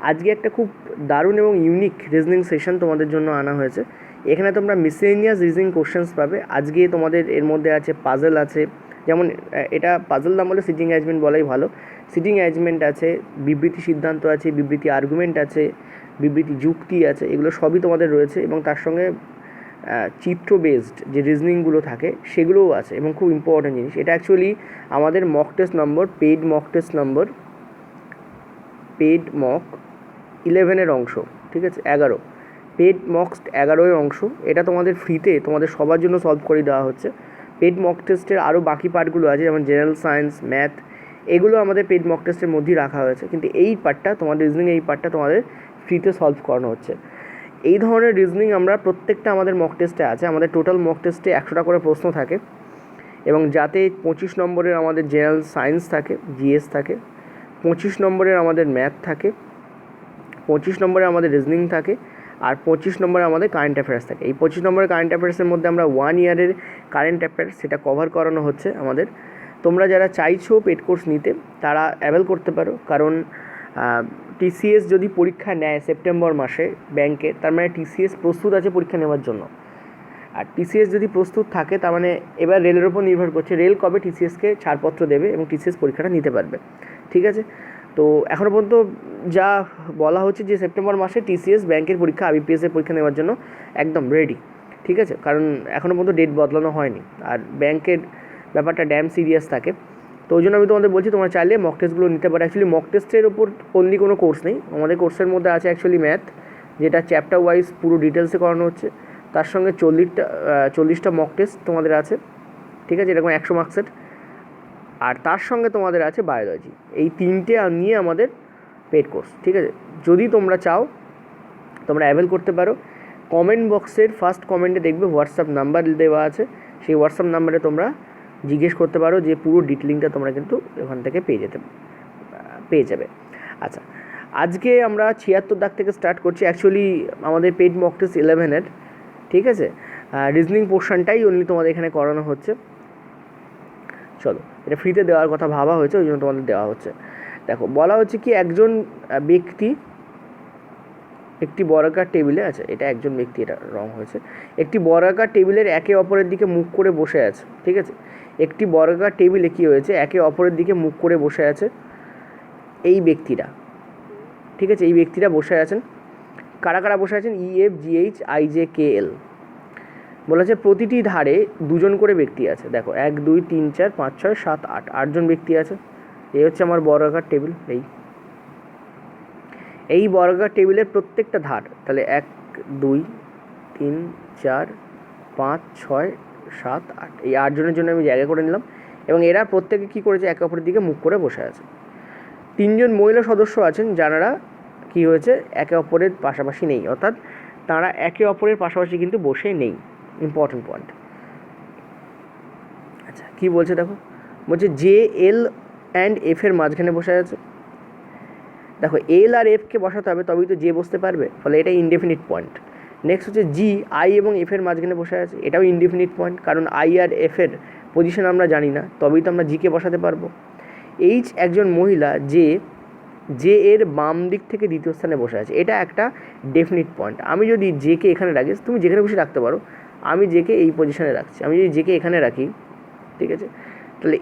আজকে একটা খুব দারুণ এবং ইউনিক রিজনিং সেশন তোমাদের জন্য আনা হয়েছে। এখানে তোমরা মিসেলিনিয়াস রিজনিং কোশ্চেন্স পাবে। আজকে তোমাদের এর মধ্যে আছে পাজল আছে, যেমন এটা পাজল নাম বলে সিটিং অ্যারেঞ্জমেন্ট বলাই ভালো। সিটিং অ্যারেঞ্জমেন্ট আছে, বিবৃতি সিদ্ধান্ত আছে, বিবৃতি আর্গুমেন্ট আছে, বিবৃতি যুক্তি আছে, এগুলো সবই তোমাদের রয়েছে। এবং তার সঙ্গে চিত্র বেসড যে রিজনিংগুলো থাকে সেগুলোও আছে, এবং খুব ইম্পর্ট্যান্ট জিনিস এটা। অ্যাকচুয়ালি আমাদের mock test number, paid mock test number, paid mock 11-এর অংশ, ঠিক আছে, 11 পেইড মক 11-এর অংশ। এটা তোমাদের ফ্রিতে তোমাদের সবার জন্য সলভ করে দেওয়া হচ্ছে। পেইড মক টেস্টের আরও বাকি পার্টগুলো আছে, যেমন জেনারেল সায়েন্স, ম্যাথ, এগুলো আমাদের পেইড মক টেস্টের মধ্যেই রাখা হয়েছে, কিন্তু এই পার্টটা তোমাদের রিজনিং, এই পার্টটা তোমাদের ফ্রিতে সলভ করানো হচ্ছে। এই ধরনের রিজনিং আমরা প্রত্যেকটা আমাদের মক টেস্টে আছে। আমাদের টোটাল মক টেস্টে 100টা করে প্রশ্ন থাকে, এবং যাতে 25 নম্বরের আমাদের জেনারেল সায়েন্স থাকে, জিএস থাকে, 25 নম্বরের আমাদের ম্যাথ থাকে, 25 নম্বরে আমাদের রিজনিং থাকে, আর 25 নম্বরে আমাদের কারেন্ট অ্যাফেয়ার্স থাকে। এই 25 নম্বরের কারেন্ট অ্যাফেয়ার্সের মধ্যে আমরা 1 ইয়ারের কারেন্ট অ্যাফেয়ার্স সেটা কভার করানো হচ্ছে আমাদের। তোমরা যারা চাইছো পেড কোর্স নিতে তারা অ্যাভেল করতে পারো, কারণ টিসিএস যদি পরীক্ষা নেয় সেপ্টেম্বর মাসে ব্যাংকে, তার মানে টিসিএস প্রস্তুত আছে পরীক্ষা নেওয়ার জন্য। আর টিসিএস যদি প্রস্তুত থাকে, তার মানে এবার রেলের ওপর নির্ভর করছে রেল কবে টিসিএসকে ছাড়পত্র দেবে এবং টিসিএস পরীক্ষাটা নিতে পারবে, ঠিক আছে। তো এখনও পর্যন্ত যা বলা হচ্ছে যে সেপ্টেম্বর মাসে টিসিএস ব্যাংকের পরীক্ষা, আইবিপিএসের পরীক্ষা নেওয়ার জন্য একদম রেডি, ঠিক আছে, কারণ এখনও পর্যন্ত ডেট বদলানো হয়নি। আর ব্যাংকের ব্যাপারটা ড্যাম সিরিয়াস থাকে। তো ওই জন্য আমি তোমাদের বলছি তোমরা চাইলে মক টেস্টগুলো নিতে পারো। অ্যাকচুয়ালি মক টেস্টের ওপর অনলি কোনো কোর্স নেই, আমাদের কোর্সের মধ্যে আছে অ্যাকচুয়ালি ম্যাথ, যেটা চ্যাপ্টার ওয়াইজ পুরো ডিটেলসে করানো হচ্ছে। তার সঙ্গে 40টা মক টেস্ট তোমাদের আছে, ঠিক আছে, এরকম 100 মার্কসের। আর তার সঙ্গে তোমাদের আছে বায়োলজি। এই তিনটে নিয়ে আমাদের পেড কোর্স, ঠিক আছে। যদি তোমরা চাও তোমরা অ্যাভেল করতে পারো। কমেন্ট বক্সের ফার্স্ট কমেন্টে দেখবে হোয়াটসঅ্যাপ নাম্বার দেওয়া আছে, সেই হোয়াটসঅ্যাপ নাম্বারে তোমরা জিজ্ঞেস করতে পারো, যে পুরো ডিটেলিংটা তোমরা কিন্তু ওখান থেকে পেয়ে যাবে। আচ্ছা, আজকে আমরা 76 দাগ থেকে স্টার্ট করছি। অ্যাকচুয়ালি আমাদের পেড মক টেস্ট 11-এর, ঠিক আছে, রিজনিং পোর্শনটাই অনলি তোমাদের এখানে করানো হচ্ছে। চলো, এটা ফ্রিতে দেওয়ার কথা ভাবা হয়েছে, ওই জন্য তোমাদের দেওয়া হচ্ছে। দেখো, বলা হচ্ছে কি একজন ব্যক্তি একটি বর্গাকার টেবিলে আছে, এটা একজন ব্যক্তি, এটা রং হয়েছে, একটি বর্গাকার টেবিলের একে অপরের দিকে মুখ করে বসে আছে, ঠিক আছে। একটি বর্গাকার টেবিলে কী হয়েছে, একে অপরের দিকে মুখ করে বসে আছে এই ব্যক্তিরা, ঠিক আছে। এই ব্যক্তিরা বসে আছেন, কারা কারা বসে আছেন, EFGH IJKL। বলেছে প্রতিটি ধারে দুজন করে ব্যক্তি আছে। দেখো 1 2 3 4 5 6 7 8 8জন ব্যক্তি আছে। এই হচ্ছে আমার বর্গাকার টেবিল। এই বর্গাকার টেবিলের প্রত্যেকটা ধার, তাহলে 1 2 3 4 5 6 7 8, এই 8 জনের জন্য আমি জায়গা করে নিলাম। এবং এরা প্রত্যেকে কী করেছে, একে অপরের দিকে মুখ করে বসে আছে। 3জন মহিলা সদস্য আছেন, যারা কী হয়েছে, একে অপরের পাশাপাশি নেই, অর্থাৎ তারা একে অপরের পাশাপাশি কিন্তু বসে নেই। Important point. আচ্ছা, কী বলছে দেখো, বলছে জে এল অ্যান্ড এফের মাঝখানে বসে আছে। দেখো, এল আর এফকে বসাতে হবে, তবেই তো জে বসতে পারবে, ফলে এটা ইনডেফিনিট পয়েন্ট। নেক্সট হচ্ছে জি আই এবং এফের মাঝখানে বসে আছে, এটাও ইনডেফিনিট পয়েন্ট, কারণ আই আর এফের পজিশন আমরা জানি না, তবেই তো আমরা জিকে বসাতে পারবো। এইচ একজন মহিলা, জে এর বাম দিক থেকে দ্বিতীয় স্থানে বসে আছে, এটা একটা ডেফিনিট পয়েন্ট। আমি যদি জেকে এখানে রাখি, তুমি যেখানে খুশি রাখতে পারো, আমি জেকে এই পজিশনে রাখছি, আমি যদি জেকে এখানে রাখি, ঠিক আছে, তাহলে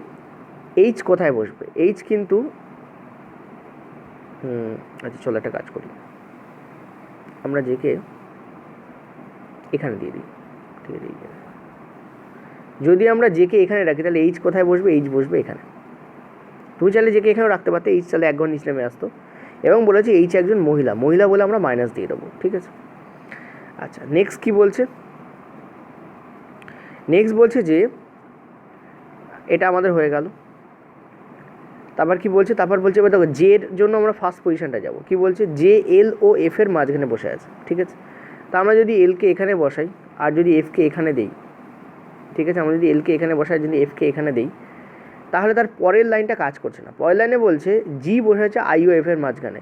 এইচ কোথায় বসবে, এইচ কিন্তু আচ্ছা চলো একটা কাজ করি, আমরা জেকে এখানে দিয়ে দিই, ঠিক আছে। যদি আমরা জেকে এখানে রাখি, তাহলে এইচ কোথায় বসবে, এইচ বসবে এখানে। তুমি চাইলে জেকে এখানেও রাখতে পারতে, এইচ চাইলে 1 ঘর নিচে নেমে আসতো। এবং বলেছে এইচ একজন মহিলা বলে আমরা মাইনাস দিয়ে দেবো, ঠিক আছে। আচ্ছা, নেক্সট কী বলছে, নেক্সট বলছে যে এটা আমাদের হয়ে গেল। তারপর কি বলছে, তারপর বলছে এবার দেখো, জে এর জন্য আমরা ফার্স্ট পজিশনটা যাব। কি বলছে, জে এল ও এফ এর মাঝখানে বসে আছে, ঠিক আছে। তা আমরা যদি এলকে এখানে বসাই আর যদি এফকে এখানে দেই, ঠিক আছে, আমরা যদি এলকে এখানে বসাই, যদি এফকে এখানে দেই, তাহলে তার পরের লাইনটা কাজ করছে না। পরের লাইনে বলছে জি বসে আছে আই ও এফ এর মাঝখানে।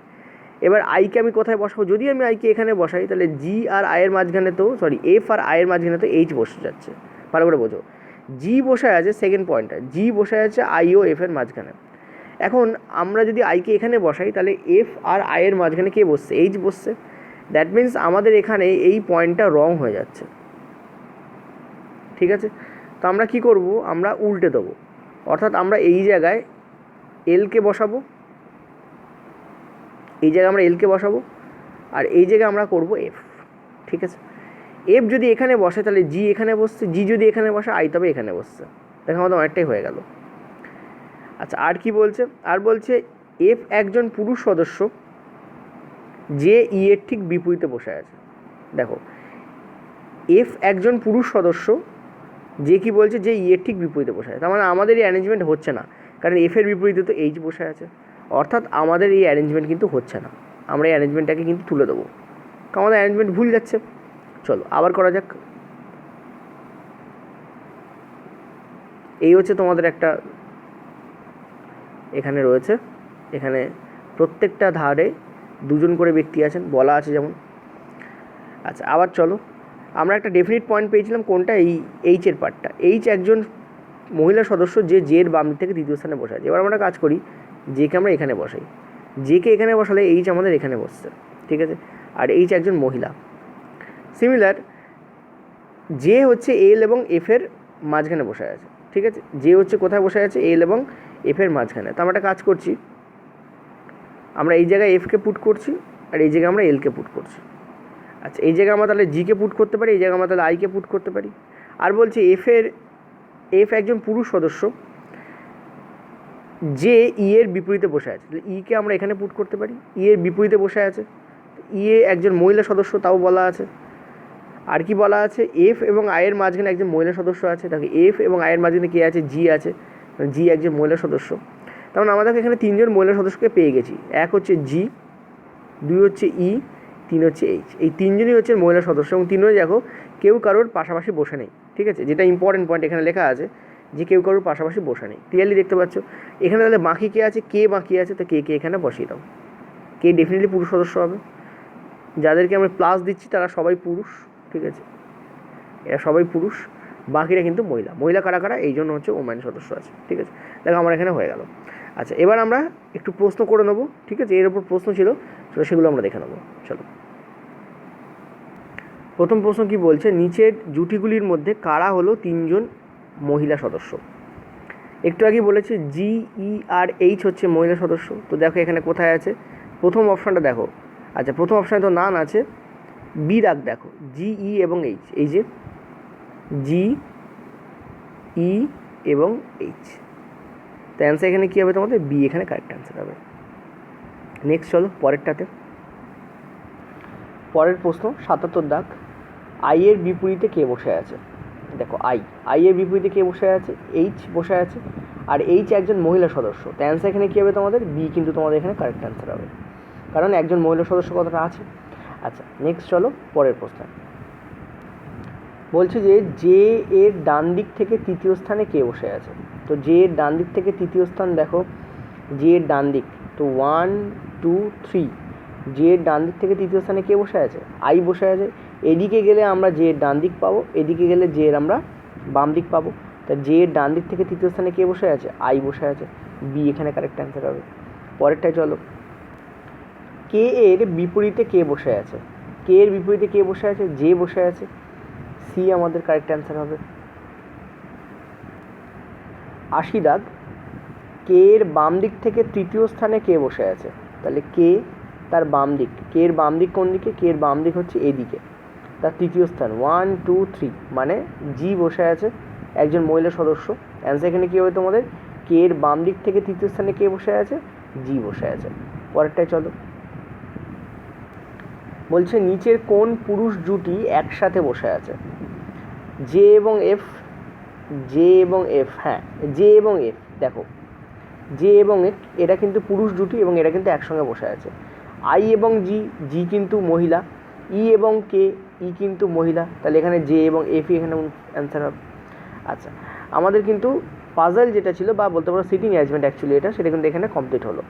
এবার আইকে আমি কোথায় বসাবো, যদি আমি আইকে এখানে বসাই, তাহলে জি আর আয়ের মাঝখানে তো এফ আর আয়ের মাঝখানে তো এইচ বসে যাচ্ছে। ভালো করে বোঝো, জি বসে আছে, সেকেন্ড পয়েন্টটা, জি বসে আছে আই ও এফ এর মাঝখানে। এখন আমরা যদি আইকে এখানে বসাই তাহলে এফ আর আইয়ের মাঝখানে কে বসছে, এইচ বসছে। দ্যাট মিন্স আমাদের এখানে এই পয়েন্টটা রং হয়ে যাচ্ছে, ঠিক আছে। তো আমরা কি করব, আমরা উল্টে দেবো, অর্থাৎ আমরা এই জায়গায় এলকে বসাবো, এই জায়গায় আমরা এলকে বসাবো, আর এই জায়গায় আমরা করব এফ, ঠিক আছে। এফ যদি এখানে বসে তাহলে জি এখানে বসছে, জি যদি এখানে বসে আই তবে এখানে বসছে। দেখো আমাদের অনেকটাই হয়ে গেল। আচ্ছা, আর কি বলছে, আর বলছে এফ একজন পুরুষ সদস্য যে ই এর ঠিক বিপরীতে বসে আছে। দেখো এফ একজন পুরুষ সদস্য যে কি বলছে, যে ই এর ঠিক বিপরীতে বসে আছে, তার মানে আমাদের এই অ্যারেঞ্জমেন্ট হচ্ছে না, কারণ এফ এর বিপরীতে তো এইচ বসে আছে, অর্থাৎ আমাদের এই অ্যারেঞ্জমেন্ট কিন্তু হচ্ছে না। আমরা এই অ্যারেঞ্জমেন্টটাকে কিন্তু তুলে দেবো, কারণ আমাদের অ্যারেঞ্জমেন্ট ভুল যাচ্ছে। চলো আবার করা যাক। এই হচ্ছে তোমাদের একটা এখানে রয়েছে, এখানে প্রত্যেকটা ধারে দুজন করে ব্যক্তি আছেন বলা আছে যেমন। আচ্ছা, আবার চলো, আমরা একটা ডেফিনিট পয়েন্ট পেয়েছিলাম, কোনটা, এই এইচের পার্টটা। এইচ একজন মহিলা সদস্য যে জের বাম দিক থেকে তৃতীয় স্থানে বসে আছে। এবার আমরা কাজ করি, জেকে আমরা এখানে বসাই, জেকে এখানে বসালে এইচ আমাদের এখানে বসছে, ঠিক আছে। আর এইচ একজন মহিলা। সিমিলার, জে হচ্ছে এল এবং এফের মাঝখানে বসে আছে, ঠিক আছে। জে হচ্ছে কোথায় বসে আছে, এল এবং এফের মাঝখানে। তো আমরা একটা কাজ করছি, আমরা এই জায়গায় এফকে পুট করছি আর এই জায়গায় আমরা এলকে পুট করছি। আচ্ছা, এই জায়গায় আমরা তাহলে জিকে পুট করতে পারি, এই জায়গায় আমরা তাহলে আইকে পুট করতে পারি। আর বলছি এফ একজন পুরুষ সদস্য যে ই এর বিপরীতে বসে আছে, তাহলে ইকে আমরা এখানে পুট করতে পারি, ই এর বিপরীতে বসে আছে। ই এ একজন মহিলা সদস্য, তাও বলা আছে। আর কি বলা আছে, এফ এবং আয়ের মাঝখানে একজন মহিলা সদস্য আছে। দেখো এফ এবং আয়ের মাঝখানে কে আছে, জি আছে, জি একজন মহিলা সদস্য। তার মানে আমাদেরকে এখানে তিনজন মহিলা সদস্যকে পেয়ে গেছি। এক হচ্ছে জি, দুই হচ্ছে ই, তিন হচ্ছে এইচ। এই তিনজনই হচ্ছে মহিলা সদস্য এবং তিনজনই দেখো কেউ কারোর পাশাপাশি বসে নেই, ঠিক আছে। যেটা ইম্পর্টেন্ট পয়েন্ট এখানে লেখা আছে যে কেউ কারোর পাশাপাশি বসে নেই, ক্লিয়ারলি দেখতে পাচ্ছ। এখানে তাহলে বাকি কে আছে, কে বাকি আছে, তো কে এখানে বসিয়ে দাও। কে ডেফিনেটলি পুরুষ সদস্য হবে, যাদেরকে আমরা প্লাস দিচ্ছি তারা সবাই পুরুষ, ঠিক আছে, এরা সবাই পুরুষ, বাকিরা কিন্তু মহিলা। মহিলা কারা কারা, এই জন্য হচ্ছে ওম্যান সদস্য আছে, ঠিক আছে। দেখো আমার এখানে হয়ে গেল। আচ্ছা, এবার আমরা একটু প্রশ্ন করে নেবো, ঠিক আছে। এর উপর প্রশ্ন ছিল, সেগুলো আমরা দেখে নেবো। চলো, প্রথম প্রশ্ন কি বলছে, নিচের জুটিগুলির মধ্যে কারা হলো তিনজন মহিলা সদস্য। একটু আগে বলেছে জি, ই আর এইচ হচ্ছে মহিলা সদস্য। তো দেখো এখানে কোথায় আছে, প্রথম অপশানটা দেখো। আচ্ছা, প্রথম অপশানে তো নান আছে, বি দাগ দেখো, জি, ই এবং এইচ। এই যে জি, ই এবং এইচ, তো অ্যান্সার এখানে কী হবে তোমাদের, বি এখানে কারেক্ট অ্যান্সার হবে। নেক্সট চলো পরেরটাতে। পরের প্রশ্ন 77 দাগ, আই এর বিপরীতে কে বসে আছে। দেখো আই এর বিপরীতে কে বসে আছে, এইচ বসে আছে, আর এইচ একজন মহিলা সদস্য। তো অ্যান্সার এখানে কী হবে তোমাদের, বি কিন্তু তোমাদের এখানে কারেক্ট অ্যান্সার হবে, কারণ একজন মহিলা সদস্য কথাটা আছে। আচ্ছা, নেক্সট চলো পরের প্রশ্ন। বলছে যে জে এর ডান দিক থেকে তৃতীয় স্থানে কে বসে আছে। তো জে এর ডান দিক থেকে তৃতীয় স্থান দেখো, জে এর ডান দিক, তো 1 2 3, জে এর ডান দিক থেকে তৃতীয় স্থানে কে বসে আছে, আই বসে আছে। এদিকে গেলে আমরা জে এর ডান দিক পাবো, এদিকে গেলে জে এর আমরা বাম দিক পাবো। তা জে এর ডান দিক থেকে তৃতীয় স্থানে কে বসে আছে, আই বসে আছে, বি এখানে কারেক্ট অ্যান্সার হবে। পরেরটায় চলো, কে এর বিপরীতে কে বসে আছে। কে এর বিপরীতে কে বসে আছে, জে বসে আছে, সি আমাদের কারেক্ট অ্যান্সার হবে। 80 দাগ, কে এর বাম দিক থেকে তৃতীয় স্থানে কে বসে আছে। তাহলে কে তার বাম দিক, কে এর বাম দিক কোন দিকে, কে এর বাম দিক হচ্ছে এদিকে, তার তৃতীয় স্থান 1 2 3, মানে জি বসে আছে, একজন মহিলা সদস্য। অ্যান্সার এখানে কী হবে তোমাদের, কে এর বাম দিক থেকে তৃতীয় স্থানে কে বসে আছে, জি বসে আছে। পরেরটায় চলো, বলছে নিচের কোন পুরুষ জুটি একসাথে বসে আছে। জে এবং এফ, জে এবং এফ, হ্যাঁ জে এবং এফ, দেখো জে এবং এফ এরা কিন্তু পুরুষ জুটি এবং এরা কিন্তু একসঙ্গে বসে আছে। আই এবং জি, জি কিন্তু মহিলা, ই এবং কে, ই কিন্তু মহিলা, তাহলে এখানে জে এবং এফই এখানে অ্যান্সার হবে। আচ্ছা, আমাদের কিন্তু পাজল যেটা ছিল বা বলতে পারো সিটিং অ্যারেঞ্জমেন্ট অ্যাকচুয়ালি এটা, সেটা কিন্তু এখানে কমপ্লিট হলো।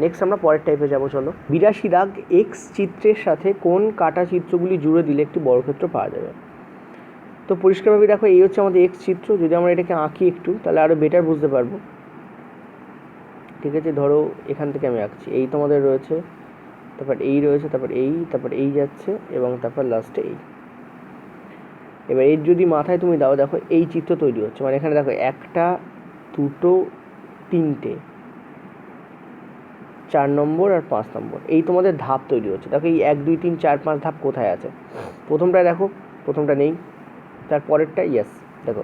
নেক্সট আমরা পরের টাইপে যাবো। চলো, 82 দাগ, এক্স চিত্রের সাথে কোন কাটা চিত্রগুলি জুড়ে দিলে একটি বর্গক্ষেত্র পাওয়া যাবে। তো পরিষ্কারভাবে দেখো, এই হচ্ছে আমাদের এক্স চিত্র। যদি আমরা এটাকে আঁকি একটু, তাহলে আরও বেটার বুঝতে পারবো। ঠিক আছে, ধরো এখান থেকে আমি আঁকছি, এই তোমাদের রয়েছে, তারপর এই রয়েছে, তারপর এই যাচ্ছে এবং তারপর লাস্টে এই। এবার এর যদি মাথায় তুমি দাও, দেখো এই চিত্র তৈরি হচ্ছে, মানে এখানে দেখো 1 2 3 4 নম্বর আর 5 নম্বর, এই তোমাদের ধাপ তৈরি হচ্ছে। দেখো এই 1 2 3 4 5 ধাপ কোথায় আছে? প্রথমটায় দেখো, প্রথমটা নেই, তারপরেরটা ইয়েস, দেখো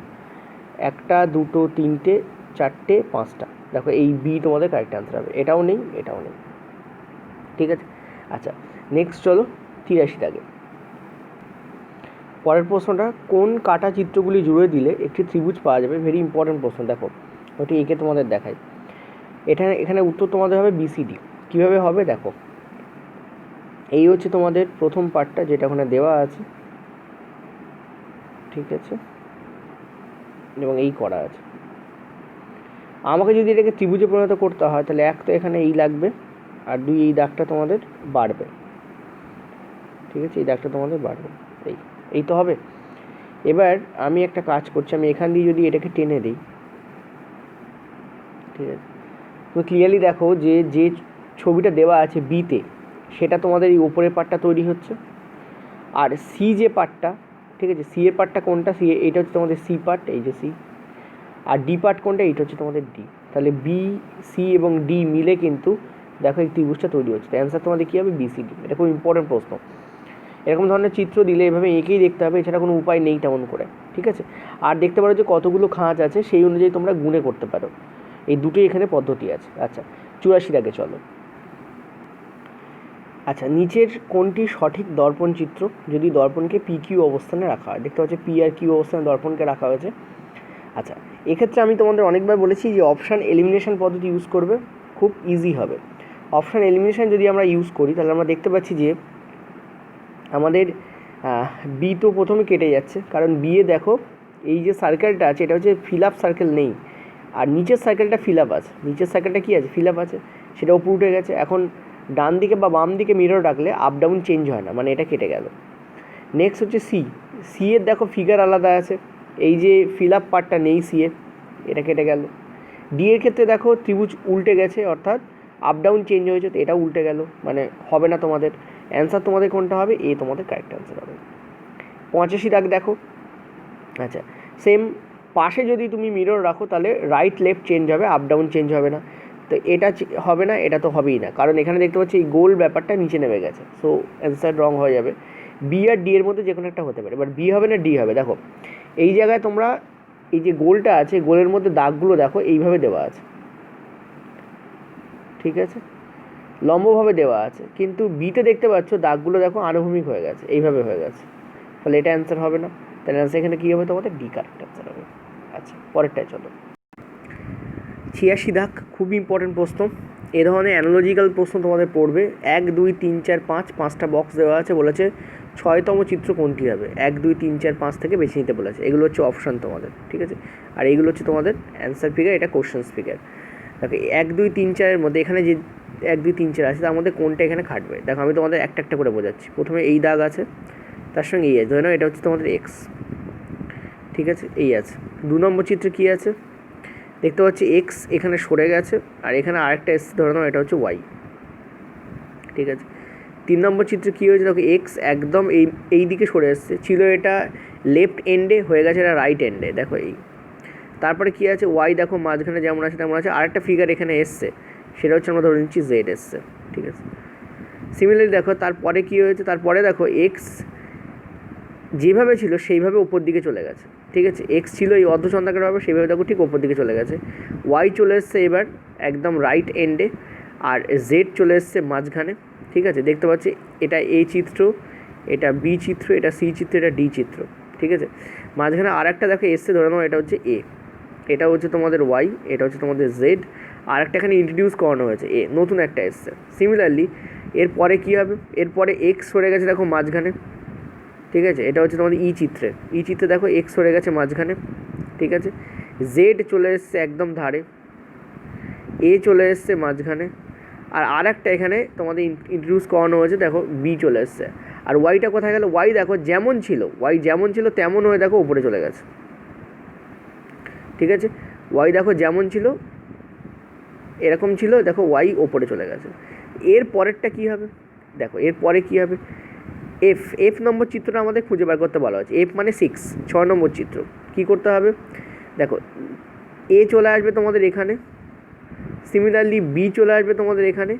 1 2 3 4 5টা, দেখো এই বি তোমাদের কারেক্ট অ্যান্সার হবে। এটাও নেই, এটাও নেই, ঠিক আছে। আচ্ছা, নেক্সট চলো 83 দাগে। পরের প্রশ্নটা, কোন কাটা চিত্রগুলি জুড়ে দিলে একটি ত্রিভুজ পাওয়া যাবে? ভেরি ইম্পর্টেন্ট প্রশ্ন। দেখো ওটি এঁকে তোমাদের দেখাই। এখানে উত্তর তোমাদের হবে বিসিডি। কীভাবে হবে দেখো, এই হচ্ছে তোমাদের প্রথম পার্টটা যেটা ওখানে দেওয়া আছে, ঠিক আছে, এবং এই করা আছে। আমাকে যদি এটাকে ত্রিভুজে পরিণত করতে হয় তাহলে 1 তো এখানে এই লাগবে, আর 2 এই দাগটা তোমাদের বাড়বে, ঠিক আছে, এই দাগটা তোমাদের বাড়বে, এই তো হবে। এবার আমি একটা কাজ করছি, আমি এখান দিয়ে যদি এটাকে টেনে দিই, ঠিক আছে, তুমি ক্লিয়ারলি দেখো যে ছবিটা দেওয়া আছে বিতে, সেটা তোমাদের এই উপরের পার্টটা তৈরি হচ্ছে, আর সি যে পার্টটা, ঠিক আছে, সি এর পার্টটা কোনটা? সি, এইটা হচ্ছে তোমাদের সি পার্ট, এই যে সি, আর ডি পার্ট কোনটা? এইটা হচ্ছে তোমাদের ডি। তাহলে বি, সি এবং ডি মিলে কিন্তু দেখো এই ত্রিভুজটা তৈরি হচ্ছে। তো অ্যান্সার তোমাদের কী হবে? বিসিডি। এটা খুব ইম্পর্টেন্ট প্রশ্ন। এরকম ধরনের চিত্র দিলে এভাবে এঁকেই দেখতে হবে, এছাড়া কোনো উপায় নেই তেমন করে, ঠিক আছে। আর দেখতে পারো যে কতগুলো খাঁজ আছে, সেই অনুযায়ী তোমরা গুণে করতে পারো। এই দুটোই এখানে পদ্ধতি আছে। আচ্ছা, 84 দাগে চলো। আচ্ছা, নিচের কোনটি সঠিক দর্পণ চিত্র যদি দর্পণকে পি কিউ অবস্থানে রাখা হয়? দেখতে পাচ্ছি পি আর কিউ অবস্থানে দর্পণকে রাখা হয়েছে। আচ্ছা, এক্ষেত্রে আমি তোমাদের অনেকবার বলেছি যে অপশান এলিমিনেশন পদ্ধতি ইউজ করবে, খুব ইজি হবে। অপশান এলিমিনেশন যদি আমরা ইউজ করি তাহলে আমরা দেখতে পাচ্ছি যে আমাদের বি তো প্রথমে কেটে যাচ্ছে, কারণ বিয়ে দেখো এই যে সার্কেলটা আছে এটা হচ্ছে ফিল আপ সার্কেল নেই, আর নিচের সার্কেলটা ফিল আপ আছে। নিচের সার্কেলটা কী আছে? ফিল আপ আছে, সেটা উপর উঠে গেছে। এখন ডান দিকে বা বাম দিকে মিরর রাখলে আপ ডাউন চেঞ্জ হয় না, মানে এটা কেটে গেল। নেক্সট হচ্ছে সি। সি এর দেখো ফিগার আলাদা আছে, এই যে ফিল আপ পার্টটা নেই সি এর, এটা কেটে গেল। ডি এর ক্ষেত্রে দেখো ত্রিভুজ উল্টে গেছে, অর্থাৎ আপ ডাউন চেঞ্জ হয়েছে, তো এটা উল্টে গেল, মানে হবে না তোমাদের। অ্যান্সার তোমাদের কোনটা হবে? এ তোমাদের কারেক্ট অ্যান্সার হবে। 85 দাগ দেখো। আচ্ছা, সেম পাশে যদি তুমি মিরর রাখো তাহলে রাইট লেফট চেঞ্জ হবে, আপ ডাউন চেঞ্জ হবে না। তো এটা হবে না, এটা তো হবেই না, কারণ এখানে দেখতে পাচ্ছি এই গোল ব্যাপারটা নিচে নেমে গেছে, সো অ্যান্সার রং হয়ে যাবে। বি আর ডি এর মধ্যে যে কোনো একটা হতে পারে, এবার বি হবে না ডি হবে। দেখো এই জায়গায় তোমরা এই যে গোলটা আছে, গোলের মধ্যে দাগগুলো দেখো এইভাবে দেওয়া আছে, ঠিক আছে, লম্বভাবে দেওয়া আছে, কিন্তু বিতে দেখতে পাচ্ছ দাগগুলো দেখো আনুভূমিক হয়ে গেছে, এইভাবে হয়ে গেছে, তাহলে এটা অ্যান্সার হবে না। তাহলে অ্যান্সার এখানে কী হবে? তোমাদের ডি কারেক্ট অ্যান্সার হবে। আচ্ছা, পরেরটায় চলো। 86 দাগ, খুবই ইম্পর্টেন্ট প্রশ্ন। এ ধরনের অ্যানালজিক্যাল প্রশ্ন তোমাদের পড়বে। 1 2 3 4 5, 5টা বক্স দেওয়া আছে, বলেছে 6তম চিত্র কোনটি হবে? 1 2 3 4 5 থেকে বেছে নিতে বলেছে। এগুলো হচ্ছে অপশান তোমাদের, ঠিক আছে, আর এইগুলো হচ্ছে তোমাদের অ্যান্সার ফিগার, এটা কোশ্চেন্স ফিগার। দেখো 1 2 3 4-এর মধ্যে এখানে যে 1 2 3 4 আছে তার মধ্যে কোনটা এখানে খাটবে? দেখো আমি তোমাদের একটা একটা করে বোঝাচ্ছি। প্রথমে এই দাগ আছে, তার সঙ্গে এই আছে, ধরে নাও এটা হচ্ছে তোমাদের এক্স, ঠিক আছে, এই আছে। 2 নম্বর চিত্রে কী আছে? দেখতে পাচ্ছি এক্স এখানে সরে গেছে, আর এখানে আরেকটা এসছে, ধরে নাও এটা হচ্ছে ওয়াই, ঠিক আছে। 3 নম্বর চিত্রে কী হয়েছে? দেখো এক্স একদম এই দিকে সরে এসছে, ছিল এটা লেফট এন্ডে, হয়ে গেছে এটা রাইট এন্ডে, দেখো এই। তারপরে কী আছে? ওয়াই দেখো মাঝখানে যেমন আছে তেমন আছে, আরেকটা ফিগার এখানে এসছে, সেটা হচ্ছে আমরা ধরে নিচ্ছি জেড এসছে, ঠিক আছে। সিমিলারলি দেখো তারপরে কী হয়েছে? তারপরে দেখো এক্স যেভাবে ছিল সেইভাবে উপর দিকে চলে গেছে, ঠিক আছে। এক্স ছিল এই অর্ধচন্দ্রাকারভাবে, সেইভাবে দেখো ঠিক উপর দিকে চলে গেছে। ওয়াই চলে এসছে এবার একদম রাইট এন্ডে, আর জেড চলে এসছে মাঝখানে, ঠিক আছে। দেখতে পাচ্ছি এটা এ চিত্র, এটা বি চিত্র, এটা সি চিত্র, এটা ডি চিত্র, ঠিক আছে। মাঝখানে আর একটা দেখো এসছে, ধরে নাও এটা হচ্ছে এ, এটা হচ্ছে তোমাদের ওয়াই, এটা হচ্ছে তোমাদের জেড, আর একটা এখানে ইন্ট্রোডিউস করানো হয়েছে এ, নতুন একটা এসছে। সিমিলারলি এরপরে কী হবে? এরপরে এক্স সরে গেছে দেখো মাঝখানে, ঠিক আছে, এটা হচ্ছে তোমাদের ই চিত্রে, ই চিত্রে দেখো এক্স সরে গেছে মাঝখানে, ঠিক আছে। জেড চলে এসছে একদম ধারে, এ চলে এসছে মাঝখানে, আর একটা এখানে তোমাদের ইন্ট্রোডিউস করানো হয়েছে, দেখো বি চলে এসছে। আর ওয়াইটা কোথায় গেল? ওয়াই দেখো যেমন ছিল, ওয়াই যেমন ছিল তেমন হয়ে দেখো উপরে চলে গেছে, ঠিক আছে। ওয়াই দেখো যেমন ছিল এরকম ছিল, দেখো ওয়াই ওপরে চলে গেছে। এর পরেরটা কী হবে, দেখো এর পরে কী হবে, এফ নম্বর চিত্রটা আমাদের খুঁজে বার করতে বলা হচ্ছে। এফ মানে 6, 6 নম্বর চিত্র। কী করতে হবে, দেখো এ চলে আসবে তোমাদের এখানে, সিমিলারলি বি চলে আসবে তোমাদের এখানে,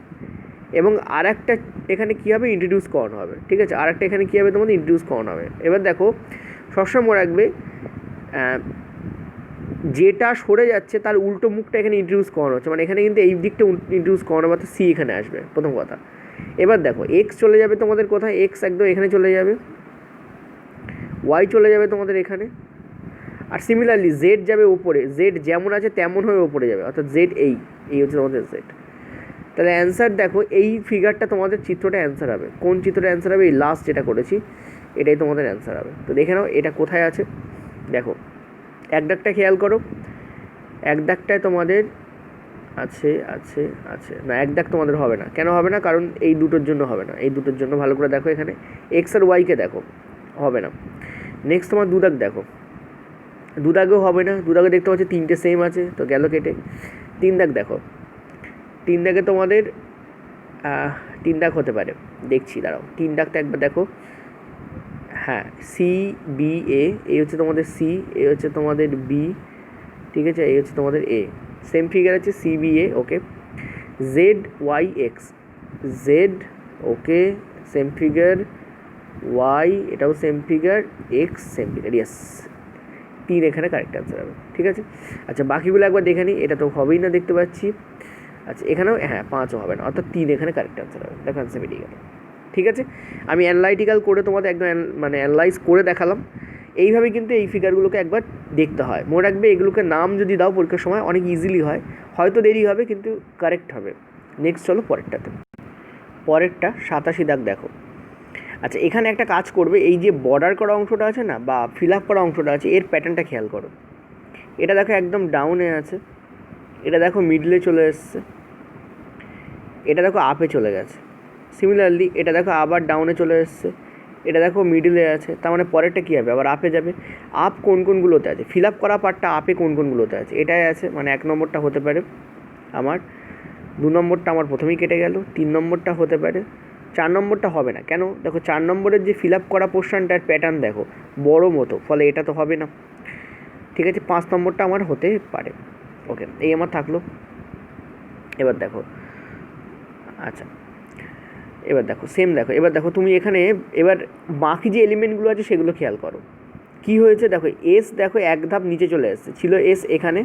এবং আর একটা এখানে কী হবে, ইন্ট্রোডিউস করানো হবে। ঠিক আছে, আর একটা এখানে কী হবে, তোমাদের ইন্ট্রোডিউস করানো হবে। এবার দেখো সবসময় মনে রাখবে যেটা সরে যাচ্ছে তার উল্টো মুখটা এখানে ইন্ট্রোডিউস করানো হচ্ছে, মানে এখানে কিন্তু এই দিকটা ইন্ট্রোডিউস করানো, অর্থাৎ সি এখানে আসবে প্রথম কথা। এবার দেখো এক্স চলে যাবে তোমাদের কোথায়, এক্স একদম এখানে চলে যাবে, ওয়াই চলে যাবে তোমাদের এখানে, আর সিমিলারলি জেড যাবে উপরে, জেড যেমন আছে তেমন হয়ে উপরে যাবে, অর্থাৎ জেড এই হচ্ছে তোমাদের জেড। তাহলে অ্যান্সার দেখো এই ফিগারটা তোমাদের চিত্রটা অ্যান্সার হবে। কোন চিত্রটা অ্যান্সার হবে, এই লাস্ট যেটা করেছি এটাই তোমাদের অ্যান্সার হবে। তো দেখে নাও এটা কোথায় আছে, দেখো এক দাগটা খেয়াল করো, এক দাগটায় তোমাদের আছে আছে আছে না, এক দাগ তোমাদের হবে না। কেন হবে না, কারণ এই দুটোর জন্য হবে না, এই দুটোর জন্য ভালো করে দেখো, এখানে এক্স আর ওয়াইকে দেখো, হবে না। নেক্সট তোমার দু দাগ দেখো, দু দাগেও হবে না, দু দাগে দেখতে পাচ্ছি তিনটে সেম আছে, তো গেল কেটে। তিন দাগ দেখো, তিন দাগে তোমাদের তিন দাগ হতে পারে, দেখছি দাঁড়াও, তিন দাগটা একবার দেখো, হ্যাঁ সি বি এ হচ্ছে তোমাদের সি, এ হচ্ছে তোমাদের বি, ঠিক আছে, এই হচ্ছে তোমাদের এ, সেম ফিগার আছে C B A, okay. Z Y X, Z okay same figure, Y এটাও same figure, X same figure, yes, তিন এখানে কারেক্ট অ্যান্সার হবে। ঠিক আছে, আচ্ছা বাকিগুলো একবার দেখে নিই, এটা তো হবেই না দেখতে পাচ্ছি। আচ্ছা এখানেও হ্যাঁ পাঁচও হবে না, অর্থাৎ তিন এখানে কারেক্ট অ্যান্সার হবে, দেখো অ্যান্সার বেরিয়ে গেল। ঠিক আছে, আমি অ্যানালাইটিক্যাল করে তোমাদের একদম মানে অ্যানালাইজ করে দেখালাম। এইভাবে কিন্তু এই ফিগারগুলোকে একবার দেখতে হয়, মনে রাখবে এগুলোকে নাম যদি দাও পরীক্ষার সময় অনেক ইজিলি হয়, হয়তো দেরি হবে কিন্তু কারেক্ট হবে। নেক্সট চলো পরেরটাতে, পরেরটা 87 দাগ দেখো। আচ্ছা এখানে একটা কাজ করবে, এই যে বর্ডার করা অংশটা আছে না, বা ফিল আপ করা অংশটা আছে, এর প্যাটার্নটা খেয়াল করো। এটা দেখো একদম ডাউনে আছে, এটা দেখো মিডলে চলে এসছে, এটা দেখো আপে চলে গেছে, সিমিলারলি এটা দেখো আবার ডাউনে চলে এসছে, এটা দেখো মিডলে আছে, তার মানে পরেরটা কী হবে, আবার আপে যাবে। আপ কোন কোনগুলোতে আছে, ফিল আপ করা পার্টটা আপে কোন কোনগুলোতে আছে, এটাই আছে, মানে এক নম্বরটা হতে পারে আমার, দু নম্বরটা আমার প্রথমেই কেটে গেল, তিন নম্বরটা হতে পারে, চার নম্বরটা হবে না। কেন, দেখো চার নম্বরের যে ফিল আপ করা পোর্শনটার প্যাটার্ন দেখো বড়ো মতো, ফলে এটা তো হবে না। ঠিক আছে, পাঁচ নম্বরটা আমার হতে পারে, ওকে এই আমার থাকলো। এবার দেখো, আচ্ছা এবার দেখো সেম দেখো, এবার দেখো তুমি এখানে এবার বাকি যে এলিমেন্টগুলো আছে সেগুলো খেয়াল করো। কি হয়েছে দেখো, এস দেখো এক ধাপ নিচে চলে এসছে, ছিল এস এখানে,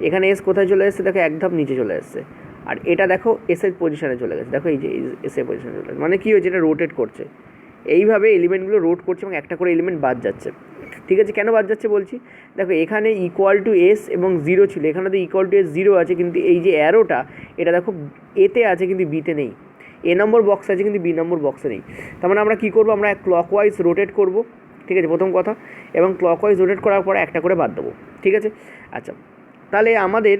এখানে এস কোথায় চলে এসছে দেখো এক ধাপ নিচে চলে এসছে, আর এটা দেখো এসের পজিশানে চলে গেছে, দেখো এই যে এসের পজিশানে চলে গেছে, মানে কী হয়েছে, এটা রোটেট করছে, এইভাবে এলিমেন্টগুলো রোট করছে এবং একটা করে এলিমেন্ট বাদ যাচ্ছে। ঠিক আছে, কেন বাদ যাচ্ছে বলছি, দেখো এখানে ইকুয়াল টু এস এবং জিরো ছিল, এখানে তো ইকুয়াল টু এস জিরো আছে, কিন্তু এই যে অ্যারোটা এটা দেখো এতে আছে কিন্তু বিতে নেই, এ নম্বর বক্স আছে কিন্তু বি নম্বর বক্সে নেই। তার মানে আমরা কী করবো, আমরা ক্লকওয়াইজ রোটেট করব। ঠিক আছে, প্রথম কথা, এবং ক্লকওয়াইজ রোটেট করার পর একটা করে বাদ দেবো। ঠিক আছে, আচ্ছা তাহলে আমাদের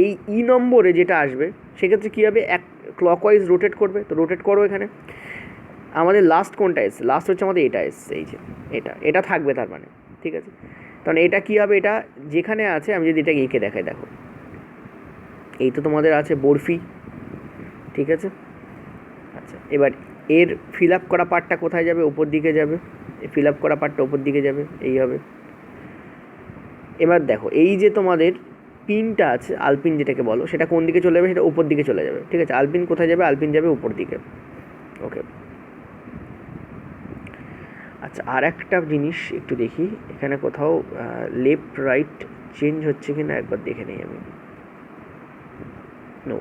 এই ই নম্বরে যেটা আসবে সেক্ষেত্রে কী হবে, এক ক্লকওয়াইজ রোটেট করবে, তো রোটেট করো এখানে। আমাদের লাস্ট কোনটা এসছে, লাস্ট হচ্ছে আমাদের এটা এসছে, এই যে এটা থাকবে তার মানে। ঠিক আছে, কারণ এটা কী হবে, এটা যেখানে আছে আমি যদি এটা এঁকে দেখাই, দেখো এই তো তোমাদের আছে বরফি। ঠিক আছে, আচ্ছা এবার এর ফিল আপ করা পার্টটা কোথায় যাবে, ওপর দিকে যাবে, ফিল আপ করা পার্টটা ওপর দিকে যাবে, এই হবে। এবার দেখো এই যে তোমাদের পিনটা আছে, আলপিন যেটাকে বলো, সেটা কোন দিকে চলে যাবে, সেটা উপর দিকে চলে যাবে। ঠিক আছে, আলপিন কোথায় যাবে, আলপিন যাবে উপর দিকে, ওকে। আচ্ছা আর একটা জিনিস একটু দেখি, এখানে কোথাও লেফট রাইট চেঞ্জ হচ্ছে কি না একবার দেখে নিই আমি, নো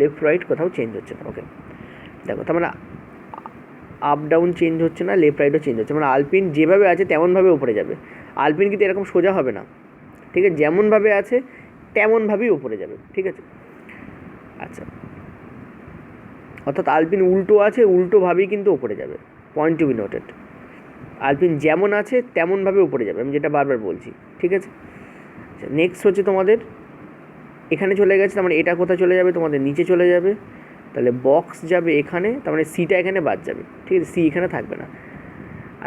লেফট রাইট কোথাও চেঞ্জ হচ্ছে না, ওকে। দেখো তার মানে আপ ডাউন চেঞ্জ হচ্ছে না, লেফট রাইটও চেঞ্জ হচ্ছে, মানে আলপিন যেভাবে আছে তেমনভাবে উপরে যাবে, আলপিন কিন্তু এরকম সোজা হবে না। ঠিক আছে, যেমনভাবে আছে তেমনভাবেই উপরে যাবে। ঠিক আছে, আচ্ছা অর্থাৎ আলপিন উল্টো আছে, উল্টোভাবেই কিন্তু উপরে যাবে, পয়েন্ট টু বি নোটেড। আলপিন যেমন আছে তেমনভাবে উপরে যাবে, আমি যেটা বারবার বলছি। ঠিক আছে, আচ্ছা নেক্সট হচ্ছে তোমাদের এখানে চলে গেছে, তার মানে এটা কোথায় চলে যাবে, তোমাদের নিচে চলে যাবে, তাহলে বক্স যাবে এখানে, তার মানে সিটা এখানে বাদ যাবে। ঠিক আছে, সি এখানে থাকবে না।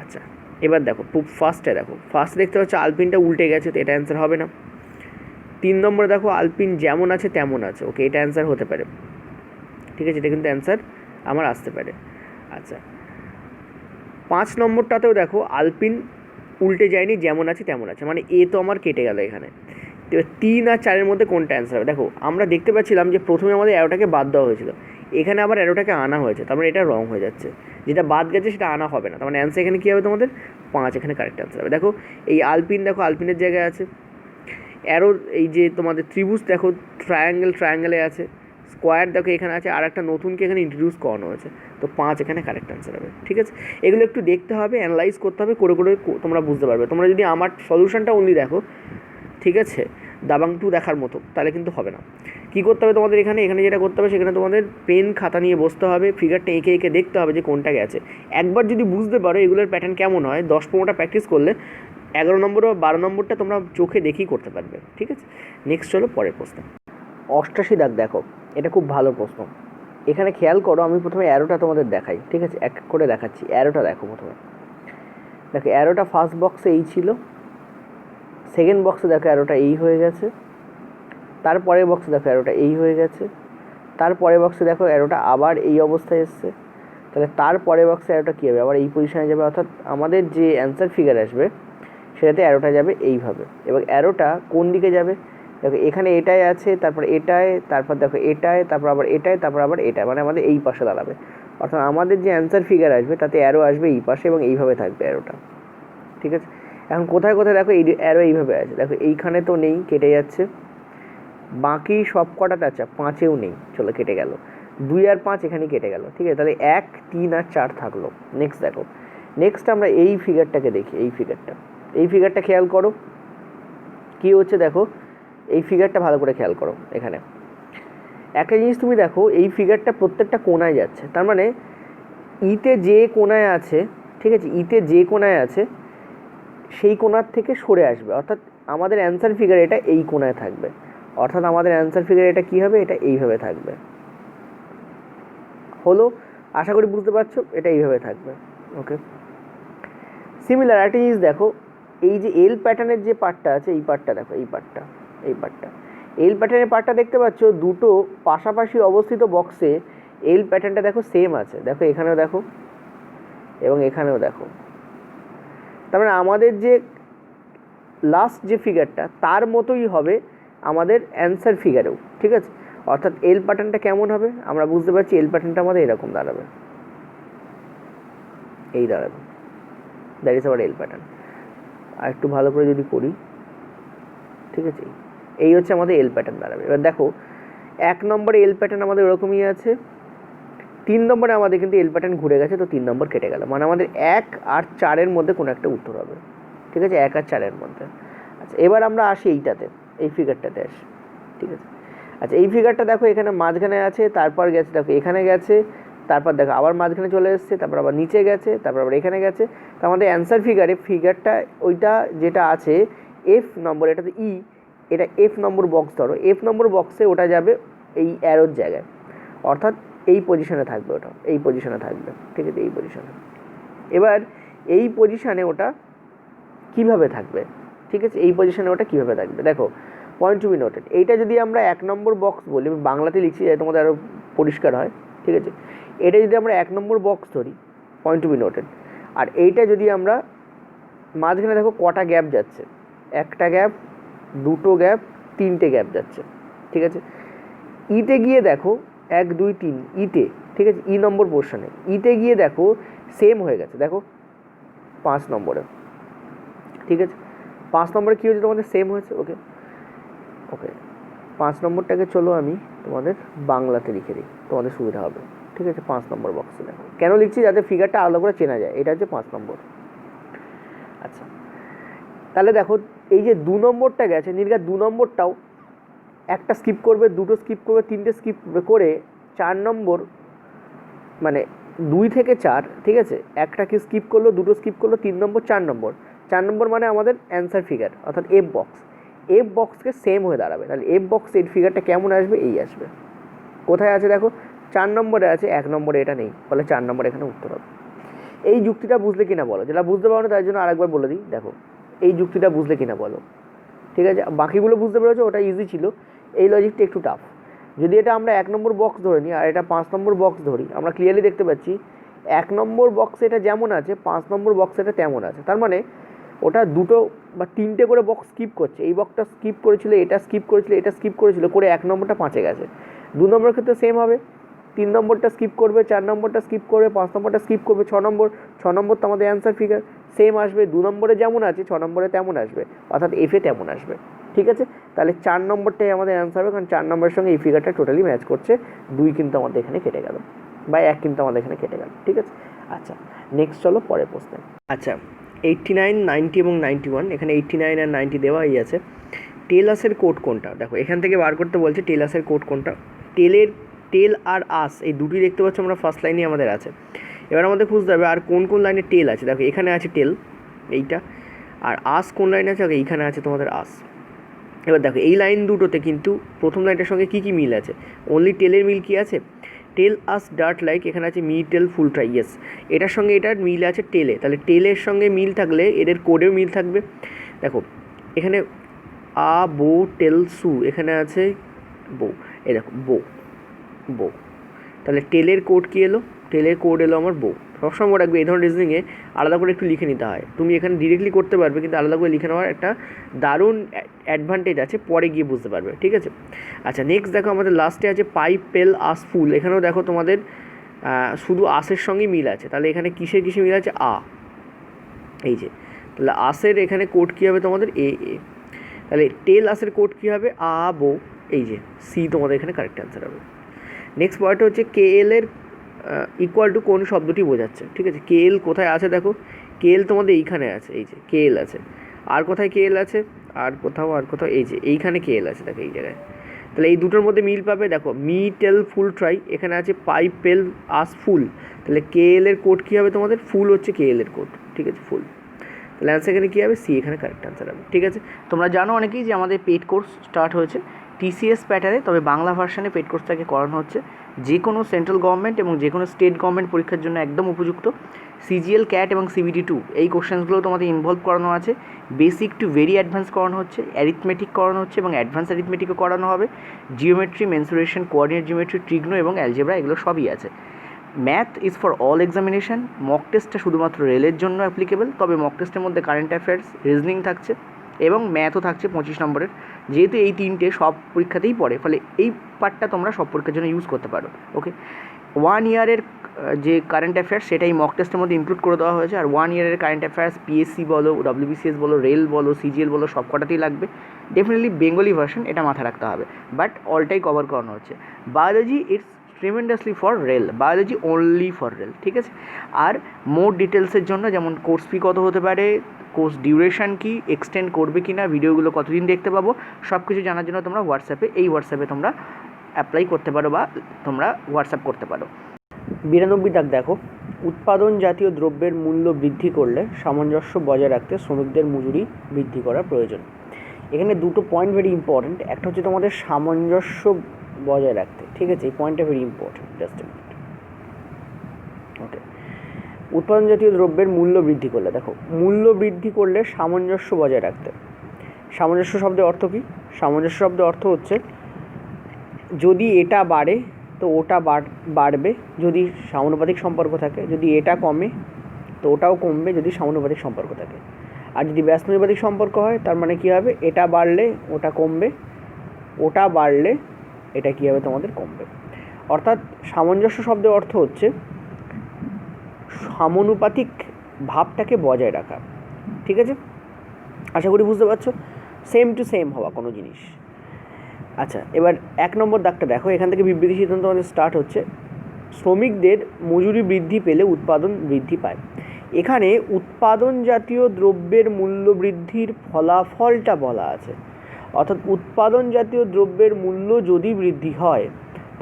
আচ্ছা এবার দেখো ফার্স্টে দেখো, ফার্স্ট দেখতে পাচ্ছ আলপিনটা উল্টে গেছে, তো এটা অ্যান্সার হবে না। 3 নম্বরে দেখো আলপিন যেমন আছে তেমন আছে, ওকে এটা অ্যান্সার হতে পারে, ঠিক আছে, এটা কিন্তু অ্যান্সার আমার আসতে পারে। আচ্ছা 5 নম্বরটাতেও দেখো আলপিন উল্টে যায়নি, যেমন আছে তেমন আছে, মানে এ তো আমার কেটে গেল এখানে। তো 3 আর 4-এর মধ্যে কোনটা অ্যান্সার হবে? দেখো আমরা দেখতে পাচ্ছিলাম যে প্রথমে আমাদের অ্যারোটাকে বাদ দেওয়া হয়েছিল, এখানে আবার অ্যারোটাকে আনা হয়েছে, তার মানে এটা রং হয়ে যাচ্ছে, যেটা বাদ গেছে সেটা আনা হবে না, তার মানে অ্যান্সার এখানে কী হবে তোমাদের 5, এখানে কারেক্ট অ্যান্সার হবে। দেখো এই আলপিন, দেখো আলপিনের জায়গায় আছে, অ্যারো এই যে তোমাদের ত্রিভুজ দেখো ট্রায়াঙ্গেলে আছে, স্কোয়ার দেখো এখানে আছে, আর একটা নতুনকে এখানে ইন্ট্রোডিউস করানো হয়েছে, তো 5 এখানে কারেক্ট অ্যান্সার হবে। ঠিক আছে, এগুলো একটু দেখতে হবে, অ্যানালাইজ করতে হবে, করে তোমরা বুঝতে পারবে। তোমরা যদি আমার সলিউশনটা অনলি দেখো, ঠিক আছে, দাবাং 2 দেখার মতো, তাহলে কিন্তু হবে না। কী করতে হবে তোমাদের এখানে যেটা করতে হবে, সেখানে তোমাদের পেন খাতা নিয়ে বসতে হবে, ফিগারটা এঁকে এঁকে দেখতে হবে যে কোনটা গেছে। একবার যদি বুঝতে পারো এগুলোর প্যাটার্ন কেমন হয়, 10-15টা প্র্যাকটিস করলে 11 নম্বর বা 12 নম্বরটা তোমরা চোখে দেখেই করতে পারবে। ঠিক আছে, নেক্সট চলো পরের প্রশ্ন। 88 দাগ দেখো, এটা খুব ভালো প্রশ্ন। এখানে খেয়াল করো, আমি প্রথমে অ্যারোটা তোমাদের দেখাই, ঠিক আছে, এক করে দেখাচ্ছি। অ্যারোটা দেখো, প্রথমে দেখো অ্যারোটা ফার্স্ট বক্সে এই ছিল, সেকেন্ড বক্সে দেখো অ্যারোটা এই হয়ে গেছে, তারপরের বক্সে দেখো অ্যারোটা এই হয়ে গেছে, তারপরের বক্সে দেখো অ্যারোটা আবার এই অবস্থায় এসছে, তাহলে তারপরের বক্সে অ্যারোটা কী হবে, আবার এই পজিশনে যাবে, অর্থাৎ আমাদের যে অ্যান্সার ফিগার আসবে সেটাতে অ্যারোটা যাবে এইভাবে। এবং অ্যারোটা কোন দিকে যাবে, দেখো এখানে এটাই আছে, তারপর এটায়, তারপর দেখো এটায়, তারপর আবার এটায়, তারপর আবার এটায়, মানে আমাদের এই পাশে দাঁড়াবে। অর্থাৎ আমাদের যে অ্যান্সার ফিগার আসবে তাতে অ্যারো আসবে এই পাশে এবং এইভাবে থাকবে অ্যারোটা। ঠিক আছে, এখন কোথায় কোথায় দেখো এই অ্যারো এইভাবে আছে, দেখো এইখানে তো নেই, কেটে যাচ্ছে, বাকি সব কটাতে আছে, 5-এও নেই, চলো কেটে গেল, 2 আর 5 এখানেই কেটে গেল। ঠিক আছে, তাহলে 1, 3 আর 4 থাকলো। নেক্সট দেখো, নেক্সট আমরা এই ফিগারটাকে দেখি, এই ফিগারটা খেয়াল করো কী হচ্ছে, দেখো এই ফিগারটা ভালো করে খেয়াল করো। এখানে একটা জিনিস তুমি দেখো, এই ফিগারটা প্রত্যেকটা কোণায় যাচ্ছে, তার মানে ইতে যে কোণায় আছে, ঠিক আছে, ইতে যে কোণায় আছে সেই কোণার থেকে সরে আসবে, অর্থাৎ আমাদের অ্যান্সার ফিগার এটা এই কোণায় থাকবে, অর্থাৎ আমাদের অ্যান্সার ফিগার এটা কী হবে, এটা এইভাবে থাকবে। হলো, আশা করি বুঝতে পারছো, এটা এইভাবে থাকবে। ওকে, সিমিলার একটা জিনিস দেখো, এই যে এল প্যাটার্নের যে পার্টটা আছে, এই পার্টটা দেখো, এই পার্টটা এল প্যাটার্নের পার্টটা দেখতে পাচ্ছ, দুটো পাশাপাশি অবস্থিত বক্সে এল প্যাটার্নটা দেখো সেম আছে, দেখো এখানেও দেখো এবং এখানেও দেখো, তার মানে আমাদের যে লাস্ট যে ফিগারটা তার মতোই হবে আমাদের অ্যান্সার ফিগারেও। ঠিক আছে, অর্থাৎ এল প্যাটার্নটা কেমন হবে আমরা বুঝতে পারছি, এল প্যাটার্নটা আমাদের এরকম দাঁড়াবে, এই দাঁড়াবে, that is our L pattern. আর একটু ভালো করে যদি করি, ঠিক আছে, এই হচ্ছে আমাদের এল প্যাটার্ন দাঁড়াবে। এবার দেখো 1 নম্বরে এল প্যাটার্ন আমাদের ওরকমই আছে, 3 নম্বরে আমাদের কিন্তু এল প্যাটার্ন ঘুরে গেছে, তো 3 নম্বর কেটে গেল, মানে আমাদের 1 আর 4-এর মধ্যে কোনো একটা উত্তর হবে। ঠিক আছে, 1 আর 4-এর মধ্যে। আচ্ছা এবার আমরা আসি এইটাতে, এই ফিগারটাতে আসি। ঠিক আছে, আচ্ছা এই ফিগারটা দেখো এখানে মাঝখানে আছে, তারপর গেছে দেখো এখানে গেছে, তারপর দেখো আবার মাঝখানে চলে এসছে, তারপর আবার নিচে গেছে, তারপর আবার এখানে গেছে, তো আমাদের অ্যান্সার ফিগারটা ওইটা যেটা আছে এফ নম্বর, এটাতে ই, এটা এফ নম্বর বক্স, ধরো এফ নম্বর বক্সে ওটা যাবে এই অ্যারোর জায়গায়, অর্থাৎ এই পজিশনে থাকবে, ওটা এই পজিশনে থাকবে। ঠিক আছে, এই পজিশনে। এবার এই পজিশনে ওটা কিভাবে থাকবে, ঠিক আছে, এই পজিশনে ওটা কীভাবে থাকবে দেখো, পয়েন্ট টু বি নোটেড। এইটা যদি আমরা 1 নম্বর বক্স বলি, বাংলাতে লিখছি যাতে তোমাদের আরও পরিষ্কার হয়। ঠিক আছে, এটা যদি আমরা 1 নম্বর বক্স ধরি, পয়েন্ট টু বি নোটেড, আর এইটা যদি আমরা মাঝখানে দেখো কটা গ্যাপ যাচ্ছে, একটা গ্যাপ, দুটো গ্যাপ, 3টে গ্যাপ যাচ্ছে। ঠিক আছে, ইতে গিয়ে দেখো 1, 2, 3 ইতে, ঠিক আছে, ই নম্বর পোর্শনে ইতে গিয়ে দেখো সেম হয়ে গেছে, দেখো 5 নম্বরে। ঠিক আছে, 5 নম্বরে কী হয়েছে তোমাদের সেম হয়েছে। ওকে, 5 নম্বরটাকে চলো আমি তোমাদের বাংলাতে লিখে দিই, তোমাদের সুবিধা হবে। ঠিক আছে, 5 নম্বর বক্সে দেখো, কেন লিখছি যাতে ফিগারটা আলাদা করে চেনা যায়, এটা হচ্ছে 5 নম্বর। আচ্ছা তাহলে দেখো এই যে 2 নম্বরটা গেছে, নির্ঘাত 2 নম্বরটাও একটা স্কিপ করবে, দুটো স্কিপ করবে, 3টে স্কিপ করে 4 নম্বর, মানে 2 থেকে 4, ঠিক আছে, একটা কি স্কিপ করলো, দুটো স্কিপ করলো, 3 নম্বর, 4 নম্বর মানে আমাদের অ্যান্সার ফিগার, অর্থাৎ এফ বক্সকে সেম হয়ে দাঁড়াবে। তাহলে এফ বক্সের ফিগারটা কেমন আসবে, এই আসবে। কোথায় আছে দেখো 4 নম্বরে আছে, 1 নম্বরে এটা নেই, ফলে 4 নম্বর এখানে উত্তর হবে। এই যুক্তিটা বুঝলে কিনা বলো, যেটা বুঝতে পারো না তার জন্য আরেকবার বলে দিই, দেখো এই যুক্তিটা বুঝলে কিনা বলো। ঠিক আছে, বাকিগুলো বুঝতে পেরেছো, ওটা ইজি ছিল, এই লজিকটা একটু টাফ। যদি এটা আমরা 1 নম্বর বক্স ধরে নিই আর এটা 5 নম্বর বক্স ধরি, আমরা ক্লিয়ারলি দেখতে পাচ্ছি 1 নম্বর বক্সে এটা যেমন আছে 5 নম্বর বক্সে এটা তেমন আছে। তার মানে ওটা 2 বা 3টে করে বক্স স্কিপ করছে, এই বক্সটা স্কিপ করেছিল, এটা স্কিপ করেছিল, এটা স্কিপ করেছিল, করে 1 নম্বরটা 5-এ গেছে। 2 নম্বরের ক্ষেত্রে সেম হবে, 3 নম্বরটা স্কিপ করবে, 4 নম্বরটা স্কিপ করবে, 5 নম্বরটা স্কিপ করবে, 6 নম্বর তো আমাদের অ্যান্সার ফিগার সেম আসবে, 2 নম্বরে যেমন আছে 6 নম্বরে তেমন আসবে, অর্থাৎ এফে তেমন আসবে। ঠিক আছে, তাহলে 4 নম্বরটাই আমাদের অ্যান্সার হবে, কারণ 4 নম্বরের সঙ্গে এই ফিগারটা টোটালি ম্যাচ করছে। 2 কিন্তু আমাদের এখানে কেটে গেল, বা 1 কিন্তু আমাদের এখানে কেটে গেল। ঠিক আছে, আচ্ছা নেক্সট চলো পরের প্রশ্নে। আচ্ছা 89, 90 এবং 91, এখানে 89 আর 90 দেওয়াই আছে। টেলাসের কোড কোনটা? দেখো এখান থেকে বার করতে বলছে টেলাসের কোড কোনটা। টেল আর আস এই দুটি দেখতে পাচ্ছ আমরা ফার্স্ট লাইনে আমাদের আছে। এবার আমাদের খুঁজতে হবে আর কোন কোন লাইনে টেল আছে। দেখো এখানে আছে টেল এইটা, আর আস কোন লাইনে আছে? এইখানে আছে তোমাদের আস। এবার দেখো এই লাইন দুটোতে কিন্তু প্রথম লাইনটার সঙ্গে কী কী মিল আছে? অনলি টেলের মিল কি আছে? টেল আস ডার্ট লাইক, এখানে আছে মি টেল ফুল ট্রাই, ইয়েস এটার সঙ্গে এটার মিল আছে টেলে, তাহলে টেলের সঙ্গে মিল থাকলে এদের কোডেও মিল থাকবে। দেখো এখানে আ বো টেল সু, এখানে আছে বো, এই দেখো বো বো, তাহলে টেলের কোড কী এলো? টেলের কোড এলো আমার বো। সবসময় মনে রাখবে এই ধরনের রিজনিংয়ে আলাদা করে একটু লিখে নিতে হয়। তুমি এখানে ডিরেক্টলি করতে পারবে, কিন্তু আলাদা করে লিখে নেওয়ার একটা দারুণ অ্যাডভান্টেজ আছে, পরে গিয়ে বুঝতে পারবে। ঠিক আছে, আচ্ছা নেক্সট দেখো আমাদের লাস্টে আছে পাইপ পেল আস ফুল, এখানেও দেখো তোমাদের শুধু আসের সঙ্গেই মিল আছে, তাহলে এখানে কিসের কিসে মিল আছে? আ, এই যে, তাহলে আসের এখানে কোড কী হবে তোমাদের? এ এ, তাহলে টেল আসের কোড কী হবে? আ বো, এই যে সি তোমাদের এখানে কারেক্ট অ্যান্সার হবে। নেক্সট পয়েন্ট হচ্ছে কে এল এর ইকুয়াল টু কোন শব্দটি বোঝাচ্ছে। ঠিক আছে, কে এল কোথায় আছে? দেখো কে এল তোমাদের এইখানে আছে, এই যে কে এল আছে। আর কোথায় কে এল আছে? আর কোথাও এই যে এইখানে কে এল আছে, দেখো এই জায়গায়। তাহলে এই দুটোর মধ্যে মিল পাবে। দেখো মি টেল ফুল ট্রাই, এখানে আছে পাইপ পেল আস ফুল, তাহলে কে এল এর কোড কী হবে তোমাদের? ফুল হচ্ছে কে এল এর কোড। ঠিক আছে, ফুল, তাহলে অ্যান্সার এখানে কী হবে? সি এখানে কারেক্ট অ্যান্সার হবে। ঠিক আছে, তোমরা জানো অনেকেই যে আমাদের পেড কোর্স স্টার্ট হয়েছে টিসিএস প্যাটার্নে, তবে বাংলা ভার্সানে পেড কোর্সটাকে করানো হচ্ছে। যে কোনো সেন্ট্রাল গভর্নমেন্ট এবং যে কোনো স্টেট গভর্নমেন্ট পরীক্ষার জন্য একদম উপযুক্ত। সিজিএল, ক্যাট এবং CBT2 এই কোশ্চেন্সগুলো তোমাদের ইনভলভ করানো আছে। বেসিক টু ভেরি অ্যাডভান্স করানো হচ্ছে, অ্যারিথমেটিক করানো হচ্ছে এবং অ্যাডভান্স অ্যারিথমেটিকও করানো হবে। জিওমেট্রি, মেন্সুরেশন, কোঅর্ডিনেট জিওমেট্রি, ট্রিগ্নো এবং অ্যালজেব্রা এগুলো সবই আছে। Math is for all examination, mock টেস্টটা শুধুমাত্র রেলের জন্য অ্যাপ্লিকেবল, তবে মক টেস্টের মধ্যে কারেন্ট অ্যাফেয়ার্স, রিজনিং থাকছে এবং ম্যাথও থাকছে 25 নম্বরের। যেহেতু এই তিনটে সব পরীক্ষাতেই পড়ে, ফলে এই পার্টটা তোমরা সব পরীক্ষার জন্য ইউজ করতে পারো। ওকে, 1 ইয়ারের যে কারেন্ট অ্যাফেয়ার্স সেটাই মক টেস্টের মধ্যে ইনক্লুড করে দেওয়া হয়েছে, আর 1 ইয়ারের কারেন্ট অ্যাফেয়ার্স পিএসসি বলো, WBCS বলো, রেল বলো, সিজিএল বলো, সব কটাতেই লাগবে। ডেফিনেটলি বেঙ্গলি ভার্সন, এটা মাথায় রাখতে হবে, বাট অলটাই কভার করানো হচ্ছে। Biology it's tremendously for rail, biology only for rail. ঠিক আছে, আর মোর ডিটেলসের জন্য যেমন কোর্স ফি কত হতে পারে, কোর্স ডিউরেশান কি, এক্সটেন্ড করবে কি না, ভিডিওগুলো কতদিন দেখতে পাবো, সব কিছু জানার জন্য তোমরা হোয়াটসঅ্যাপে তোমরা অ্যাপ্লাই করতে পারো বা তোমরা হোয়াটসঅ্যাপ করতে পারো। 92 দাগ দেখো, উৎপাদন জাতীয় দ্রব্যের মূল্য বৃদ্ধি করলে সামঞ্জস্য বজায় রাখতে শ্রমিকদের মজুরি বৃদ্ধি করা প্রয়োজন। এখানে দুটো পয়েন্ট ভেরি ইম্পর্ট্যান্ট, একটা হচ্ছে তোমাদের সামঞ্জস্য বজায় রাখতে। ঠিক আছে, এই পয়েন্টটা very important, just a minute. Okay, উৎপাদন জাতীয় দ্রব্যের মূল্য বৃদ্ধি করলে, দেখো মূল্য বৃদ্ধি করলে সামঞ্জস্য বজায় রাখতে। সামঞ্জস্য শব্দের অর্থ কী? সামঞ্জস্য শব্দের অর্থ হচ্ছে যদি এটা বাড়ে তো ওটা বাড়বে যদি সমানুপাতিক সম্পর্ক থাকে, যদি এটা কমে তো ওটাও কমবে যদি সমানুপাতিক সম্পর্ক থাকে। আর যদি ব্যস্তানুপাতিক সম্পর্ক হয় তার মানে কী হবে? এটা বাড়লে ওটা কমবে, ওটা বাড়লে এটা কী হবে? তোমাদের কমবে। অর্থাৎ সামঞ্জস্য শব্দের অর্থ হচ্ছে সমানুপাতিক ভাবটাকে বজায় রাখা। ঠিক আছে, আশা করি বুঝতে পারছো, সেম টু সেম হওয়া কোনো জিনিস। আচ্ছা, এবার 1 নম্বর দাগটা দেখো, এখান থেকে বিবৃতি সিদ্ধান্ত আমাদের স্টার্ট হচ্ছে। শ্রমিকদের মজুরি বৃদ্ধি পেলে উৎপাদন বৃদ্ধি পায়। এখানে উৎপাদন জাতীয় দ্রব্যের মূল্য বৃদ্ধির ফলাফলটা বলা আছে, অর্থাৎ উৎপাদন জাতীয় দ্রব্যের মূল্য যদি বৃদ্ধি হয়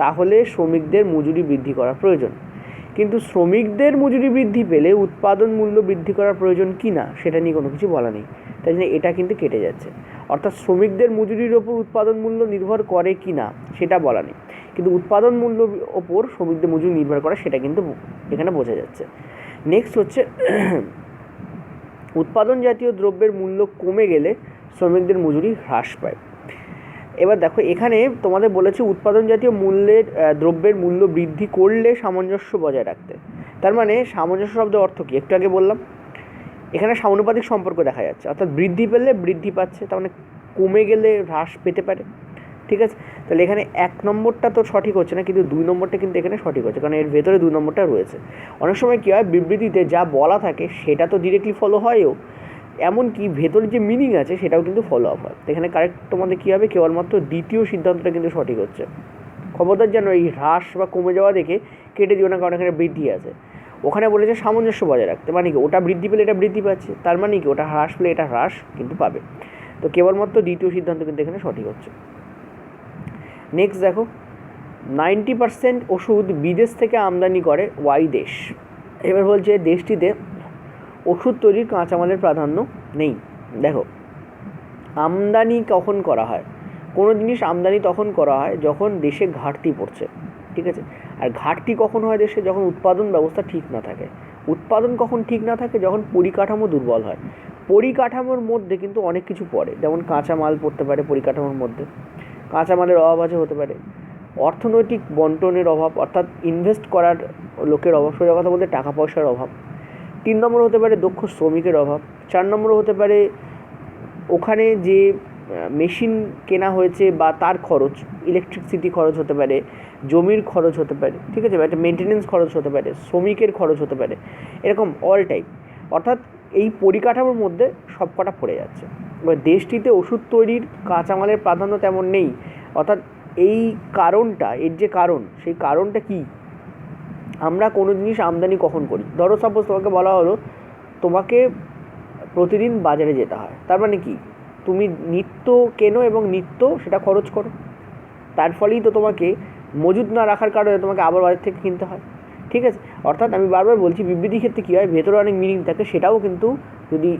তাহলে শ্রমিকদের মজুরি বৃদ্ধি করা প্রয়োজন। কিন্তু শ্রমিকদের মজুরি বৃদ্ধি পেলে উৎপাদন মূল্য বৃদ্ধি করার প্রয়োজন কি না সেটা নিয়ে কোনো কিছু বলা নেই, তাই জন্য এটা কিন্তু কেটে যাচ্ছে। অর্থাৎ শ্রমিকদের মজুরির ওপর উৎপাদন মূল্য নির্ভর করে কি না সেটা বলা নেই, কিন্তু উৎপাদন মূল্য ওপর শ্রমিকদের মজুরি নির্ভর করে সেটা কিন্তু এখানে বোঝা যাচ্ছে। নেক্সট হচ্ছে উৎপাদন জাতীয় দ্রব্যের মূল্য কমে গেলে শ্রমিকদের মজুরি হ্রাস পায়। এবার দেখো এখানে তোমাদের বলেছে উৎপাদন জাতীয় মূল্যের দ্রব্যের মূল্য বৃদ্ধি করলে সামঞ্জস্য বজায় রাখতে। তার মানে সামঞ্জস্য শব্দের অর্থ কী একটু আগে বললাম, এখানে সমানুপাতিক সম্পর্ক দেখা যাচ্ছে, অর্থাৎ বৃদ্ধি পেলে বৃদ্ধি পাচ্ছে, তার মানে কমে গেলে হ্রাস পেতে পারে। ঠিক আছে, তাহলে এখানে 1 নম্বরটা তো সঠিক হচ্ছে না, কিন্তু 2 নম্বরটা কিন্তু এখানে সঠিক হচ্ছে, কারণ এর ভেতরে 2 নম্বরটা রয়েছে। অনেক সময় কী হয়, বিবৃতিতে যা বলা থাকে সেটা তো ডিরেক্টলি ফলো হয়ও, এমনকি ভেতরে যে মিনিং আছে সেটাও কিন্তু ফলো আপ হয়। এখানে কারেক্ট তোমাদের কী হবে, কেবলমাত্র দ্বিতীয় সিদ্ধান্তটা কিন্তু সঠিক হচ্ছে। খবরদার যেন এই হ্রাস বা কমে যাওয়া দেখে কেটে দিও না, কারণ এখানে বৃদ্ধি আছে। ওখানে বলেছে সামঞ্জস্য বজায় রাখতে, মানে কি ওটা বৃদ্ধি পেলে এটা বৃদ্ধি পাচ্ছে, তার মানে কি ওটা হ্রাস পেলে এটা হ্রাস কিন্তু পাবে। তো কেবলমাত্র দ্বিতীয় সিদ্ধান্ত কিন্তু এখানে সঠিক হচ্ছে। নেক্সট দেখো, 90% ওষুধ বিদেশ থেকে আমদানি করে ওয়াই দেশ। এবার বলছে দেশটিতে ওষুধ তৈরির কাঁচামালের প্রাধান্য নেই। দেখো, আমদানি কখন করা হয়, কোনো জিনিস আমদানি তখন করা হয় যখন দেশে ঘাটতি পড়ছে। ঠিক আছে, আর ঘাটতি কখন হয় দেশে, যখন উৎপাদন ব্যবস্থা ঠিক না থাকে। উৎপাদন কখন ঠিক না থাকে, যখন পরিকাঠামো দুর্বল হয়। পরিকাঠামোর মধ্যে কিন্তু অনেক কিছু পড়ে, যেমন কাঁচামাল পড়তে পারে পরিকাঠামোর মধ্যে, কাঁচামালের অভাব আছে হতে পারে, অর্থনৈতিক বন্টনের অভাব, অর্থাৎ ইনভেস্ট করার লোকের অভাব, সোজা কথা বলতে টাকা পয়সার অভাব। 3 নম্বর হতে পারে দক্ষ শ্রমিকের অভাব। 4 নম্বর হতে পারে ওখানে যে মেশিন কেনা হয়েছে বা তার খরচ, ইলেকট্রিসিটি খরচ হতে পারে, জমির খরচ হতে পারে, ঠিক আছে, একটা মেনটেনেন্স খরচ হতে পারে, শ্রমিকের খরচ হতে পারে, এরকম অল টাইপ। অর্থাৎ এই পরিকাঠামোর মধ্যে সব কটা পড়ে যাচ্ছে। এবার দেশটিতে ওষুধ তৈরির কাঁচামালের প্রাধান্য তেমন নেই, অর্থাৎ এই কারণটা, এর যে কারণ, সেই কারণটা কি, আমরা কোনো জিনিস আমদানি কখন করি। ধরো সাপোজ তোমাকে বলা হলো তোমাকে প্রতিদিন বাজারে যেতে হয়, তার মানে কি তুমি নিত্য কেনো এবং নিত্য সেটা খরচ করো, তার ফলেই তো তোমাকে মজুদ না রাখার কারণে তোমাকে আবার বাজার থেকে কিনতে হয়। ঠিক আছে, অর্থাৎ আমি বারবার বলছি বিবৃতির ক্ষেত্রে কী হয়, ভেতরে অনেক মিনিং থাকে, সেটাও কিন্তু যদি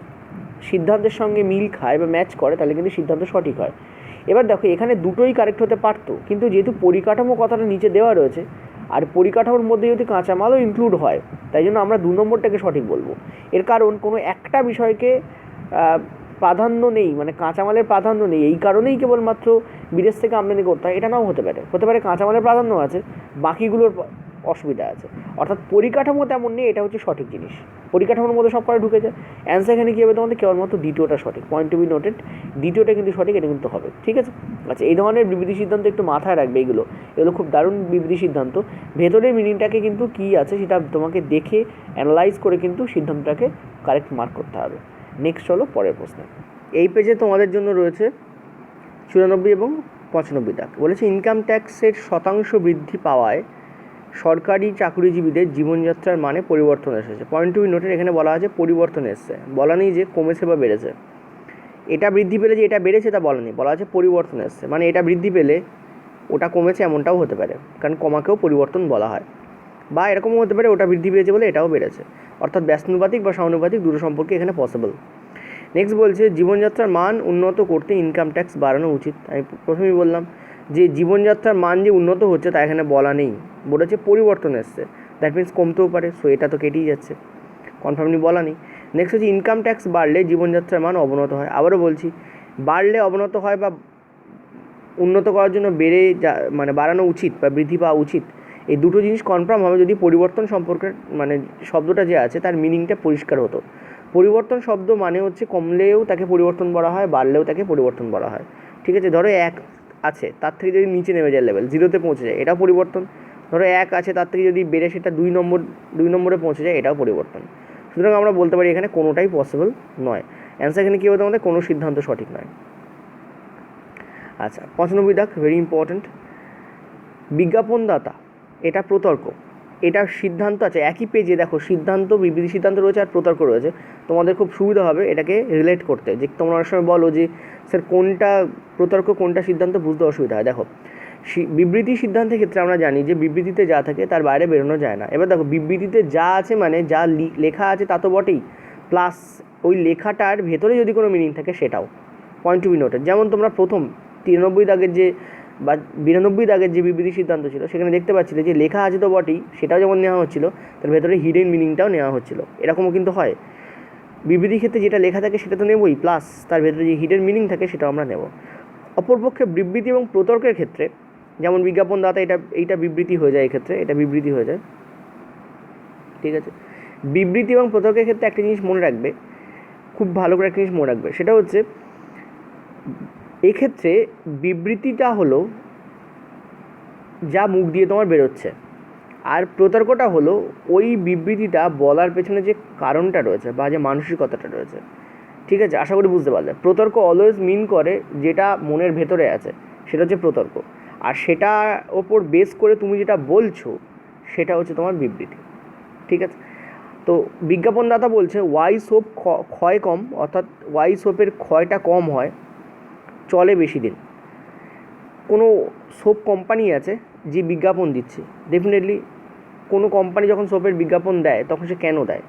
সিদ্ধান্তের সঙ্গে মিল খায় বা ম্যাচ করে তাহলে কিন্তু সিদ্ধান্ত সঠিক হয়। এবার দেখো এখানে দুটোই কারেক্ট হতে পারতো, কিন্তু যেহেতু পরিকাঠামো কথাটা নিচে দেওয়া রয়েছে, আর পরিকাঠামোর মধ্যে যদি কাঁচামালও ইনক্লুড হয়, তাই জন্য আমরা 2 নম্বরটাকে সঠিক বলবো। এর কারণ কোনো একটা বিষয়কে প্রাধান্য নেই, মানে কাঁচামালের প্রাধান্য নেই, এই কারণেই কেবলমাত্র বিদেশ থেকে আমদানি করতে হয়, এটা নাও হতে পারে। হতে পারে কাঁচামালের প্রাধান্য আছে, বাকিগুলোর অসুবিধা আছে, অর্থাৎ পরিকাঠামো তেমন নেই, এটা হচ্ছে সঠিক জিনিস। পরিকাঠামোর মধ্যে সব করে ঢুকে যায়। অ্যান্সার এখানে কী হবে তোমাদের, কেবলমাত্র দ্বিতীয়টা সঠিক। পয়েন্ট টু বি নোটেড, দ্বিতীয়টা কিন্তু সঠিক, এটা কিন্তু হবে। ঠিক আছে, আচ্ছা এই ধরনের বিবৃতি সিদ্ধান্ত একটু মাথায় রাখবে, এগুলো খুব দারুণ বিবৃতি সিদ্ধান্ত। ভেতরের মিনিংটাকে কিন্তু কী আছে সেটা তোমাকে দেখে অ্যানালাইজ করে কিন্তু সিদ্ধান্তটাকে কারেক্ট মার্ক করতে হবে। নেক্সট চলো পরের প্রশ্ন। এই পেজে তোমাদের জন্য রয়েছে 94 এবং 95 দাগ। বলেছে ইনকাম ট্যাক্সের শতাংশ বৃদ্ধি পাওয়ায় সরকারি চাকরিজীবীদের জীবনযাত্রার মানে পরিবর্তন এসেছে। পয়েন্ট টু বি নোটেড, এখানে বলা আছে পরিবর্তন এসেছে, বলা নেই যে কমেছে বা বেড়েছে। এটা বৃদ্ধি পেলে যে এটা বেড়েছে তা বলা নেই, বলা আছে পরিবর্তন এসেছে, মানে এটা বৃদ্ধি পেলে ওটা কমেছে এমনটাও হতে পারে, কারণ কমাকেও পরিবর্তন বলা হয়। বা এরকমও হতে পারে ওটা বৃদ্ধি পেয়েছে বলে এটাও বেড়েছে, অর্থাৎ ব্যস্তানুপাতিক বা সমানুপাতিক দুটো সম্পর্কে এখানে পসিবল। নেক্সট বলছে জীবনযাত্রার মান উন্নত করতে ইনকাম ট্যাক্স বাড়ানো উচিত। আমি প্রথমেই বললাম যে জীবনযাত্রার মান যে উন্নত হচ্ছে তা এখানে বলা নেই, বলেছে পরিবর্তন এসছে, দ্যাট মিনস কমতেও পারে, সো এটা তো কেটেই যাচ্ছে, কনফার্মলি বলা নেই। নেক্সট হচ্ছে ইনকাম ট্যাক্স বাড়লে জীবনযাত্রার মান অবনত হয়। আবারও বলছি, বাড়লে অবনত হয় বা উন্নত করার জন্য মানে বাড়ানো উচিত বা বৃদ্ধি পাওয়া উচিত, এই দুটো জিনিস কনফার্ম হবে যদি পরিবর্তন সম্পর্কে মানে শব্দটা যে আছে তার মিনিংটা পরিষ্কার হতো। পরিবর্তন শব্দ মানে হচ্ছে কমলেও তাকে পরিবর্তন বলা হয়, বাড়লেও তাকে পরিবর্তন বলা হয়। ঠিক আছে, ধরো 1 আছে, তার থেকে যদি নিচে নেমে যায় লেভেল 0-তে পৌঁছে যায়, এটাও পরিবর্তন। ধরো 1 আছে, তার থেকে যদি বেড়ে সেটা 2 নম্বরে পৌঁছে যায়, এটাও পরিবর্তন। সুতরাং আমরা বলতে পারি এখানে কোনোটাই পসিবল নয়। অ্যান্সার এখানে কী হতে আমাদের, কোনো সিদ্ধান্ত সঠিক নয়। আচ্ছা 95 দাগ, ভেরি ইম্পর্ট্যান্ট। বিজ্ঞাপনদাতা এটা প্রতর্ক, এটা সিদ্ধান্ত আছে একই পেজে, দেখো সিদ্ধান্ত বিবৃতি সিদ্ধান্ত রয়েছে আর প্রতর্ক রয়েছে, তোমাদের খুব সুবিধা হবে এটাকে রিলেট করতে। যে তোমরা অনেক সময় বলো যে স্যার কোনটা প্রতর্ক কোনটা সিদ্ধান্ত, বুঝতে অসুবিধা হয়। দেখো বিবৃতি সিদ্ধান্তের ক্ষেত্রে আমরা জানি যে বিবৃতিতে যা থাকে তার বাইরে বেরোনো যায় না। এবার দেখো বিবৃতিতে যা আছে মানে যা লেখা আছে তা তো বটেই, প্লাস ওই লেখাটার ভেতরে যদি কোনো মিনিং থাকে সেটাও। Point to be noted. যেমন তোমরা প্রথম 93 দাগের যে বা 92 দাগের যে বিবৃতি সিদ্ধান্ত ছিল সেখানে দেখতে পাচ্ছিলে যে লেখা আছে তো বটেই, সেটাও যেমন নেওয়া হচ্ছিলো, তার ভেতরে হিডেন মিনিংটাও নেওয়া হচ্ছিলো, এরকমও কিন্তু হয়। বিবৃতির ক্ষেত্রে যেটা লেখা থাকে সেটা তো নেবই, প্লাস তার ভেতরে যে হিডেন মিনিং থাকে সেটাও আমরা নেব। অপরপক্ষে বিবৃতি এবং প্রতর্কের ক্ষেত্রে যেমন বিজ্ঞাপনদাতা এইটা বিবৃতি হয়ে যায়, এক্ষেত্রে এটা বিবৃতি হয়ে যায়, ঠিক আছে। বিবৃতি এবং প্রতর্কের ক্ষেত্রে একটা জিনিস মনে রাখবে, খুব ভালো করে একটা জিনিস মনে রাখবে, সেটা হচ্ছে এক্ষেত্রে বিবৃতিটা হলো যা মুখ দিয়ে তোমার বেরোচ্ছে, আর প্রতর্কটা হলো ওই বিবৃতিটা বলার পেছনে যে কারণটা রয়েছে বা যে মানসিকতাটা রয়েছে, ঠিক আছে। আশা করি বুঝতে পারলে। প্রতর্ক অলওয়েজ মিন করে যেটা মনের ভেতরে আছে, সেটা হচ্ছে প্রতর্ক, আর সেটার ওপর বেস করে তুমি যেটা বলছো সেটা হচ্ছে তোমার বিবৃতি, ঠিক আছে। তো বিজ্ঞাপনদাতা বলছে ওয়াই সোপ ক্ষয় কম, অর্থাৎ ওয়াই সোপের ক্ষয়টা কম হয়, চলে বেশি দিন। কোনো সোপ কোম্পানি আছে যে বিজ্ঞাপন দিচ্ছে, ডেফিনেটলি কোনো কোম্পানি যখন সোপের বিজ্ঞাপন দেয় তখন সে কেন দেয়?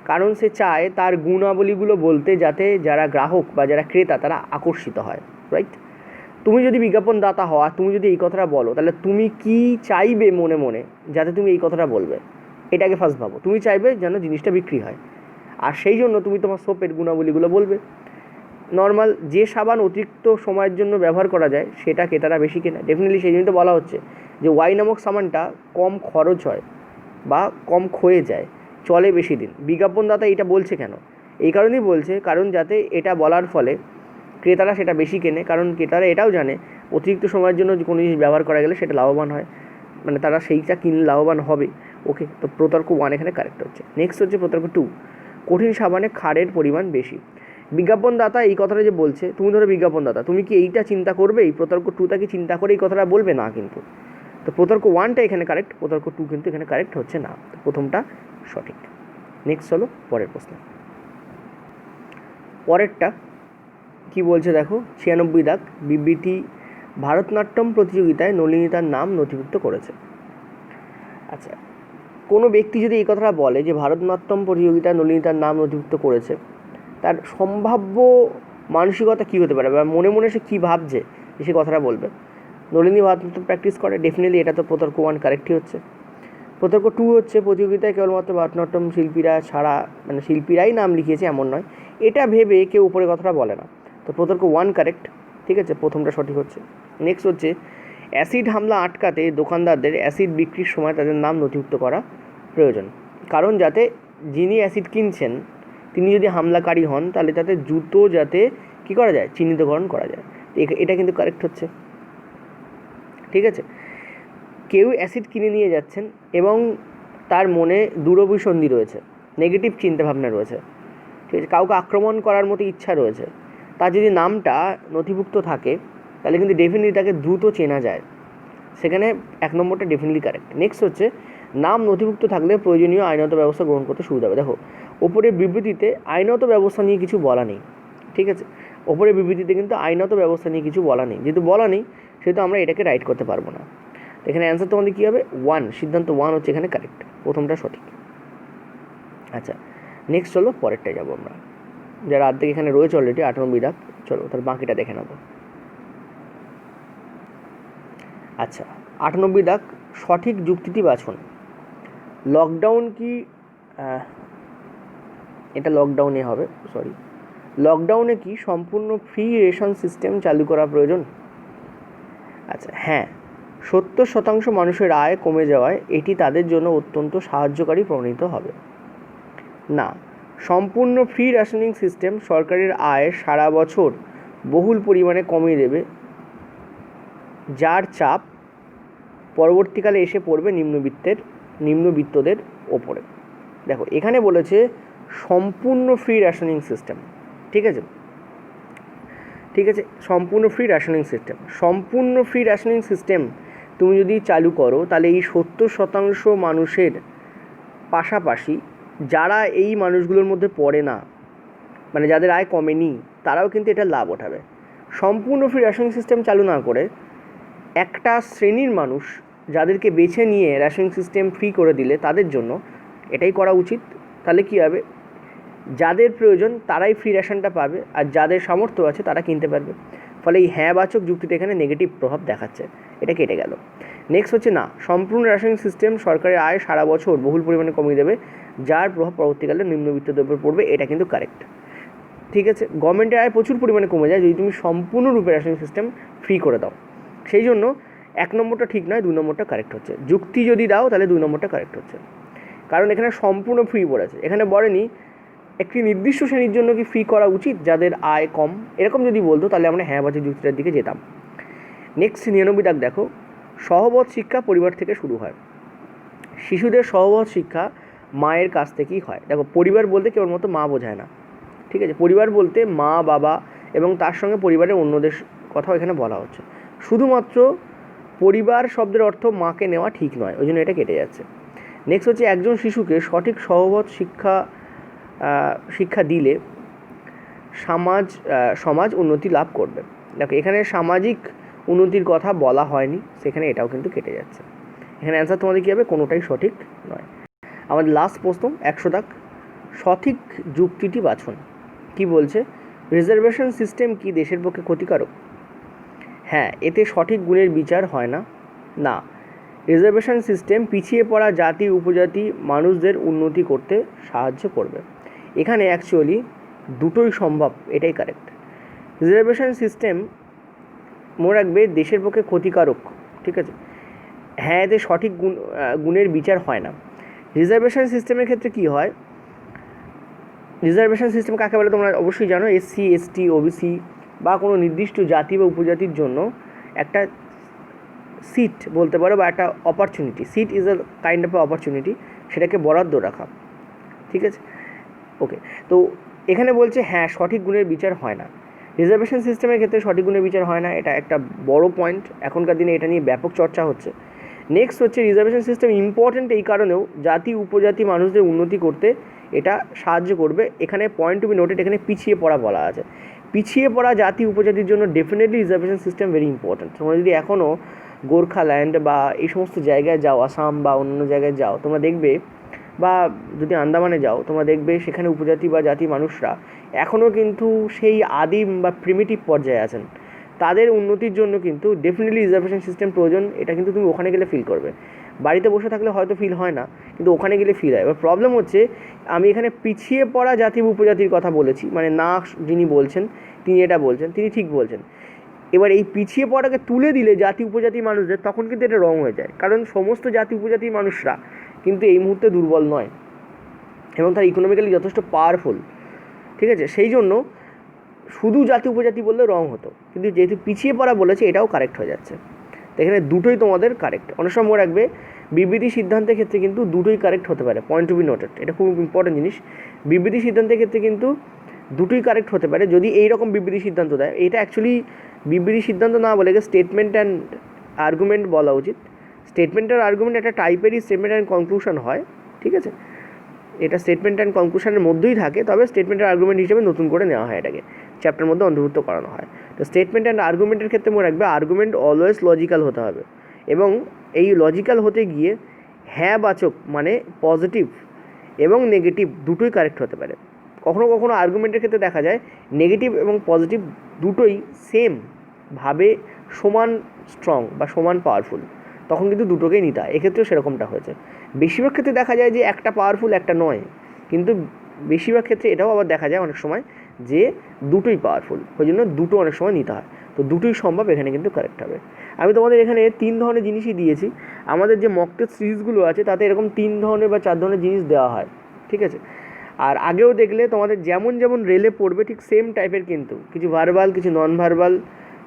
কারণ সে চায় তার গুণাবলীগুলো বলতে, যাতে যারা গ্রাহক বা যারা ক্রেতা তারা আকর্ষিত হয়, রাইট? তুমি যদি বিজ্ঞাপনদাতা হও আর তুমি যদি এই কথাটা বলো, তাহলে তুমি কি চাইবে মনে মনে যাতে তুমি এই কথাটা বলবে? এটাকে ফার্স্ট ভাবো। তুমি চাইবে যেন জিনিসটা বিক্রি হয়, আর সেই জন্য তুমি তোমার সোপের গুণাবলীগুলো বলবে। নর্মাল যে সাবান অতিরিক্ত সময়ের জন্য ব্যবহার করা যায় সেটা ক্রেতারা বেশি কেনে, ডেফিনেটলি সেই জন্য তো বলা হচ্ছে যে ওয়াই নামক সাবানটা কম খরচ হয় বা কম ক্ষয়ে যায়, চলে বেশি দিন। বিজ্ঞাপনদাতা এটা বলছে কেন? এই কারণেই বলছে, কারণ যাতে এটা বলার ফলে ক্রেতারা সেটা বেশি কেনে, কারণ ক্রেতারা এটাও জানে অতিরিক্ত সময়ের জন্য কোনো জিনিস ব্যবহার করা গেলে সেটা লাভবান হয়, মানে তারা সেইটা কিনলে লাভবান হবে। ওকে, তো প্রতর্ক 1 এখানে কারেক্ট হচ্ছে। নেক্সট হচ্ছে প্রতর্ক 2, কঠিন সাবানে ক্ষারের পরিমাণ বেশি। বিজ্ঞাপনদাতা এই কথাটা যে বলছে, তুমি ধরো বিজ্ঞাপনদাতা, তুমি কি এইটা চিন্তা করবে, এই প্রতর্ক 2টা কি চিন্তা করে এই কথাটা বলবে? না কিন্তু। তো প্রতর্ক 1টা এখানে কারেক্ট, প্রতর্ক 2 কিন্তু এখানে কারেক্ট হচ্ছে না, তো প্রথমটা সঠিক। নেক্সট হলো পরের প্রশ্ন। পরেরটা কি বলছে দেখো, 96 দাগ, বিবৃতি ভারতনাট্যম প্রতিযোগিতায় নলিনী তার নাম নথিভুক্ত করেছে। আচ্ছা, কোনো ব্যক্তি যদি এই কথাটা বলে যে ভারতনাট্যম প্রতিযোগিতায় নলিনী তার নাম নথিভুক্ত করেছে, তার সম্ভাব্য মানসিকতা কী হতে পারে বা মনে মনে সে কী ভাবছে যে সে কথাটা বলবে? নলিনী ভারতনাট্যম প্র্যাকটিস করে, ডেফিনেটলি এটা তো প্রতর্ক 1 কারেক্টই হচ্ছে। প্রতর্ক 2 হচ্ছে প্রতিযোগিতায় কেবলমাত্র ভারতনাট্যম শিল্পীরা ছাড়া, মানে শিল্পীরাই নাম লিখিয়েছে এমন নয়, এটা ভেবে কেউ উপরে কথাটা বলে না। তো প্রতর্ক 1 কারেক্ট, ঠিক আছে, প্রথমটা সঠিক হচ্ছে। নেক্সট হচ্ছে অ্যাসিড হামলা আটকাতে দোকানদারদের অ্যাসিড বিক্রির সময় তাদের নাম নথিভুক্ত করা প্রয়োজন, কারণ যাতে যিনি অ্যাসিড কিনছেন তিনি যদি হামলাকারী হন তাহলে তাতে দ্রুত যাতে কী করা যায়, চিহ্নিতকরণ করা যায়। এটা কিন্তু কারেক্ট হচ্ছে, ঠিক আছে। কেউ অ্যাসিড কিনে নিয়ে যাচ্ছেন এবং তার মনে দূরভিসন্ধি রয়েছে, নেগেটিভ চিন্তাভাবনা রয়েছে, ঠিক আছে, কাউকে আক্রমণ করার মতো ইচ্ছা রয়েছে, তার যদি নামটা নথিভুক্ত থাকে তাহলে কিন্তু ডেফিনেটলি তাকে দ্রুত চেনা যায়, সেখানে 1 নম্বরটা ডেফিনেটলি কারেক্ট। নেক্সট হচ্ছে নাম নথিভুক্ত থাকলে প্রয়োজনীয় আইনত ব্যবস্থা গ্রহণ করতে সুবিধা হবে। দেখো, ওপরের বিবৃতিতে আইনত ব্যবস্থা নিয়ে কিছু বলা নেই, ঠিক আছে, ওপরের বিবৃতিতে কিন্তু আইনত ব্যবস্থা নিয়ে কিছু বলা নেই, যেহেতু বলা নেই সেহেতু আমরা এটাকে রাইট করতে পারবো না। তো এখানে অ্যান্সার তোমাদের কী হবে? 1, সিদ্ধান্ত 1 হচ্ছে এখানে কারেক্ট, প্রথমটা সঠিক। আচ্ছা, নেক্সট হলো পরেরটায় যাবো আমরা, যারা আর্ধেক এখানে রয়েছে অলরেডি, 98 দাগ, চলো তার বাকিটা দেখে নেবো। আচ্ছা, 98 দাগ, সঠিক যুক্তিটি বাছুন। লকডাউন কি, এটা লকডাউনে হবে, সরি, লকডাউনে কি সম্পূর্ণ ফ্রি রেশন সিস্টেম চালু করা প্রয়োজন? আচ্ছা, হ্যাঁ, 70% মানুষের আয় কমে যাওয়ায় এটি তাদের জন্য অত্যন্ত সাহায্যকারী প্রমাণিত হবে। না, সম্পূর্ণ ফ্রি রেশনিং সিস্টেম সরকারের আয় সারা বছর বহুল পরিমাণে কমিয়ে দেবে, যার চাপ পরবর্তীকালে এসে পড়বে নিম্নবিত্তদের ওপরে। দেখো, এখানে বলেছে সম্পূর্ণ ফ্রি রেশনিং সিস্টেম, ঠিক আছে, ঠিক আছে, সম্পূর্ণ ফ্রি রেশনিং সিস্টেম, সম্পূর্ণ ফ্রি রেশনিং সিস্টেম তুমি যদি চালু করো তাহলে এই 70% মানুষের পাশাপাশি যারা এই মানুষগুলোর মধ্যে পড়ে না, মানে যাদের আয় কমেনি, তারাও কিন্তু এটা লাভ ওঠাবে। সম্পূর্ণ ফ্রি রেশনিং সিস্টেম চালু না করে একটা শ্রেণীর মানুষ যাদেরকে বেছে নিয়ে রেশনিং সিস্টেম ফ্রি করে দিলে তাদের জন্য এটাই করা উচিত। তাহলে কী হবে, যাদের প্রয়োজন তারাই ফ্রি রেশনটা পাবে, আর যাদের সামর্থ্য আছে তারা কিনতে পারবে। ফলে এই হ্যাঁ বাচক যুক্তিটা এখানে নেগেটিভ প্রভাব দেখাচ্ছে, এটা কেটে গেল। নেক্সট হচ্ছে না, সম্পূর্ণ রাসায়নিক সিস্টেম সরকারের আয় সারা বছর বহুল পরিমাণে কমিয়ে দেবে, যার প্রভাব পরবর্তীকালে নিম্নবিত্তদের উপর পড়বে, এটা কিন্তু কারেক্ট। ঠিক আছে, গভর্নমেন্টের আয় প্রচুর পরিমাণে কমে যায় যদি তুমি সম্পূর্ণরূপে রাসায়নিক সিস্টেম ফ্রি করে দাও। সেই জন্য 1 নম্বরটা ঠিক নয়, 2 নম্বরটা কারেক্ট হচ্ছে। যুক্তি যদি দাও তাহলে 2 নম্বরটা কারেক্ট হচ্ছে, কারণ এখানে সম্পূর্ণ ফ্রি বলেছে, এখানে বলেনি একটি নির্দিষ্ট শ্রেণীর জন্য কি ফ্রি করা উচিত যাদের আয় কম, এরকম যদি বলতো তাহলে আমরা হ্যাঁ বাচক যুক্তিটার দিকে যেতাম। নেক্সট 99 দাগ দেখো, সহবত শিক্ষা পরিবার থেকে শুরু হয়। শিশুদের সহবত শিক্ষা মায়ের কাছ থেকেই হয়। দেখো, পরিবার বলতে কেবলমাত্র মা বোঝায় না, ঠিক আছে, পরিবার বলতে মা, বাবা এবং তার সঙ্গে পরিবারের অন্যদের কথাও এখানে বলা হচ্ছে। শুধুমাত্র পরিবার শব্দের অর্থ মাকে নেওয়া ঠিক নয়, ওই জন্য এটা কেটে যাচ্ছে। নেক্সট হচ্ছে একজন শিশুকে সঠিক সহবত শিক্ষা দিলে সমাজ উন্নতি লাভ করবে। দেখো, এখানে সামাজিক উন্নতির কথা বলা হয়নি, সেখানে এটাও কিন্তু কেটে যাচ্ছে। এখানে অ্যান্সার তোমাদের কী হবে, কোনোটাই সঠিক নয়। আমাদের লাস্ট প্রশ্ন 100 দাগ, সঠিক যুক্তিটি বাছুন। কি বলছে, রিজার্ভেশন সিস্টেম কি দেশের পক্ষে ক্ষতিকারক? হ্যাঁ, এতে সঠিক গুণের বিচার হয় না। না, রিজার্ভেশন সিস্টেম পিছিয়ে পড়া জাতি উপজাতি মানুষদের উন্নতি করতে সাহায্য করবে। এখানে অ্যাকচুয়ালি দুটোই সম্ভব, এটাই কারেক্ট। রিজার্ভেশন সিস্টেম মনে রাখবে দেশের পক্ষে ক্ষতিকারক, ঠিক আছে। হ্যাঁ, এতে সঠিক গুণের বিচার হয় না। রিজার্ভেশন সিস্টেমের ক্ষেত্রে কি হয়, রিজার্ভেশন সিস্টেম কাকে বলে তোমরা অবশ্যই জানো, SC ST OBC বা কোনো নির্দিষ্ট জাতি বা উপজাতির জন্য একটা সিট বলতে পারো বা একটা opportunity, seat is a kind of opportunity, সেটাকে বরাদ্দ রাখা, ঠিক আছে। ওকে, তো এখানে বলছে হ্যাঁ সঠিক গুণের বিচার হয় না। রিজার্ভেশন সিস্টেমের ক্ষেত্রে সঠিক গুণের বিচার হয় না, এটা একটা বড় পয়েন্ট, এখনকার দিনে এটা নিয়ে ব্যাপক চর্চা হচ্ছে। নেক্সট হচ্ছে রিজার্ভেশন সিস্টেম ইম্পর্ট্যান্ট এই কারণেও জাতি উপজাতি মানুষদের উন্নতি করতে এটা সাহায্য করবে। এখানে পয়েন্ট টু বি নোটেড, এখানে পিছিয়ে পড়া বলা আছে। পিছিয়ে পড়া জাতি উপজাতির জন্য definitely reservation system very important. তোমরা যদি এখনও গোর্খাল্যান্ড বা এই সমস্ত জায়গায় যাও, আসাম বা অন্য জায়গায় যাও, তোমরা দেখবে, বা যদি আন্দামানে যাও তোমরা দেখবে সেখানে উপজাতি বা জাতি মানুষরা এখনও কিন্তু সেই আদিম বা প্রিমিটিভ পর্যায়ে আছেন। তাদের উন্নতির জন্য কিন্তু ডেফিনেটলি রিজার্ভেশন সিস্টেম প্রয়োজন, এটা কিন্তু তুমি ওখানে গেলে ফিল করবে। বাড়িতে বসে থাকলে হয়তো ফিল হয় না, কিন্তু ওখানে গেলে ফিল হয়। এবার প্রবলেম হচ্ছে আমি এখানে পিছিয়ে পড়া জাতি উপজাতির কথা বলেছি, মানে না যিনি বলছেন তিনি এটা বলছেন, তিনি ঠিক বলছেন। এবার এই পিছিয়ে পড়াকে তুলে দিলে জাতি উপজাতি মানুষদের, তখন কিন্তু এটা রং হয়ে যায়, কারণ সমস্ত জাতি উপজাতির মানুষরা কিন্তু এই মুহূর্তে দুর্বল নয় এবং তারা ইকোনমিক্যালি যথেষ্ট পাওয়ারফুল, ঠিক আছে। সেই জন্য শুধু জাতি উপজাতি বললে রং হতো, কিন্তু যেহেতু পিছিয়ে পড়া বলেছে এটাও কারেক্ট হয়ে যাচ্ছে। তো এখানে দুটোই তোমাদের কারেক্ট। অনেক সময় মনে রাখবে বিবৃতি সিদ্ধান্তের ক্ষেত্রে কিন্তু দুটোই কারেক্ট হতে পারে, পয়েন্ট টু বি নোটেড, এটা খুব ইম্পর্টেন্ট জিনিস। বিবৃতি সিদ্ধান্তের ক্ষেত্রে কিন্তু দুটোই কারেক্ট হতে পারে যদি এইরকম বিবৃতি সিদ্ধান্ত দেয়। এটা অ্যাকচুয়ালি বিবৃতি সিদ্ধান্ত না বলে স্টেটমেন্ট অ্যান্ড আর্গুমেন্ট বলা উচিত। স্টেটমেন্ট আর আর্গুমেন্ট একটা টাইপেরই স্টেটমেন্ট অ্যান্ড কনক্লুশন হয়, ঠিক আছে। এটা স্টেটমেন্ট অ্যান্ড কনক্লুশনের মধ্যেই থাকে, তবে স্টেটমেন্ট অ্যান্ড আর্গুমেন্ট হিসেবে নতুন করে নেওয়া হয়, এটাকে চ্যাপ্টারের মধ্যে অন্তর্ভুক্ত করানো হয়। তো স্টেটমেন্ট অ্যান্ড আর্গুমেন্টের ক্ষেত্রে মনে রাখবে আর্গুমেন্ট অলওয়েজ লজিক্যাল হতে হবে, এবং এই লজিক্যাল হতে গিয়ে হ্যাঁ বাচক মানে পজিটিভ এবং নেগেটিভ দুটোই কারেক্ট হতে পারে। কখনো কখনো আর্গুমেন্টের ক্ষেত্রে দেখা যায় নেগেটিভ এবং পজিটিভ দুটোই সেমভাবে সমান স্ট্রং বা সমান পাওয়ারফুল, তখন কিন্তু দুটোকেই নিতে হয়। এক্ষেত্রেও সেরকমটা হয়েছে। বেশিরভাগ ক্ষেত্রে দেখা যায় যে একটা পাওয়ারফুল একটা নয়, কিন্তু বেশিরভাগ ক্ষেত্রে এটাও আবার দেখা যায় অনেক সময় যে দুটোই পাওয়ারফুল, ওই জন্য দুটো অনেক সময় নিতে হয়। তো দুটোই সম্ভব, এখানে কিন্তু কারেক্ট হবে। আমি তোমাদের এখানে 3 ধরনের জিনিসই দিয়েছি। আমাদের যে মক টেস্ট সিরিজগুলো আছে তাতে এরকম 3 ধরনের বা 4 ধরনের জিনিস দেওয়া হয়, ঠিক আছে। আর আগেও দেখলে তোমাদের যেমন যেমন রেলে পড়বে ঠিক সেম টাইপের, কিন্তু কিছু ভার্বাল কিছু নন ভার্বাল,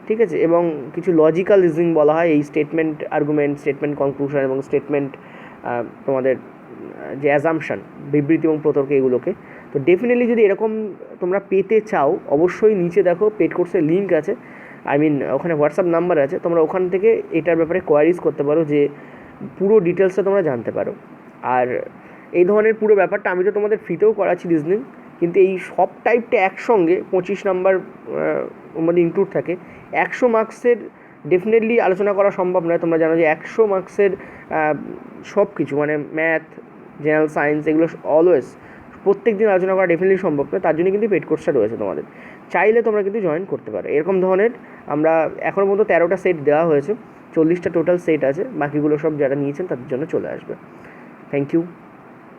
ঠিক আছে, এবং কিছু লজিক্যাল রিজনিং বলা হয় এই স্টেটমেন্ট আর্গুমেন্ট, স্টেটমেন্ট কনক্লুশন এবং স্টেটমেন্ট তোমাদের যে অ্যাজাম্পশন, বিবৃতি এবং প্রতর্ক, এগুলোকে। তো ডেফিনেটলি যদি এরকম তোমরা পেতে চাও অবশ্যই নিচে দেখো পেড কোর্সের লিঙ্ক আছে, ওখানে হোয়াটসঅ্যাপ নাম্বার আছে, তোমরা ওখান থেকে এটার ব্যাপারে কোয়ারিজ করতে পারো, যে পুরো ডিটেলসটা তোমরা জানতে পারো। আর এই ধরনের পুরো ব্যাপারটা আমি তো তোমাদের ফ্রিতেও করাচ্ছি রিজনিং, কিন্তু এই সব টাইপটা একসঙ্গে 25 নাম্বার মধ্যে ইনক্লুড থাকে। 100 মার্কসের ডেফিনেটলি আলোচনা করা সম্ভব নয়। তোমরা জানো যে 100 মার্কসের সব কিছু মানে ম্যাথ, জেনারেল সায়েন্স, এগুলো অলওয়েজ প্রত্যেক দিন আলোচনা করা ডেফিনেটলি সম্ভব নয়, তার জন্য কিন্তু পেড কোর্সটা রয়েছে তোমাদের। চাইলে তোমরা কিন্তু জয়েন করতে পারো। এরকম ধরনের আমরা এখনও পর্যন্ত 13টা সেট দেওয়া হয়েছে, 40টা টোটাল সেট আছে, বাকিগুলো সব যারা নিয়েছেন তাদের জন্য চলে আসবে। Thank you.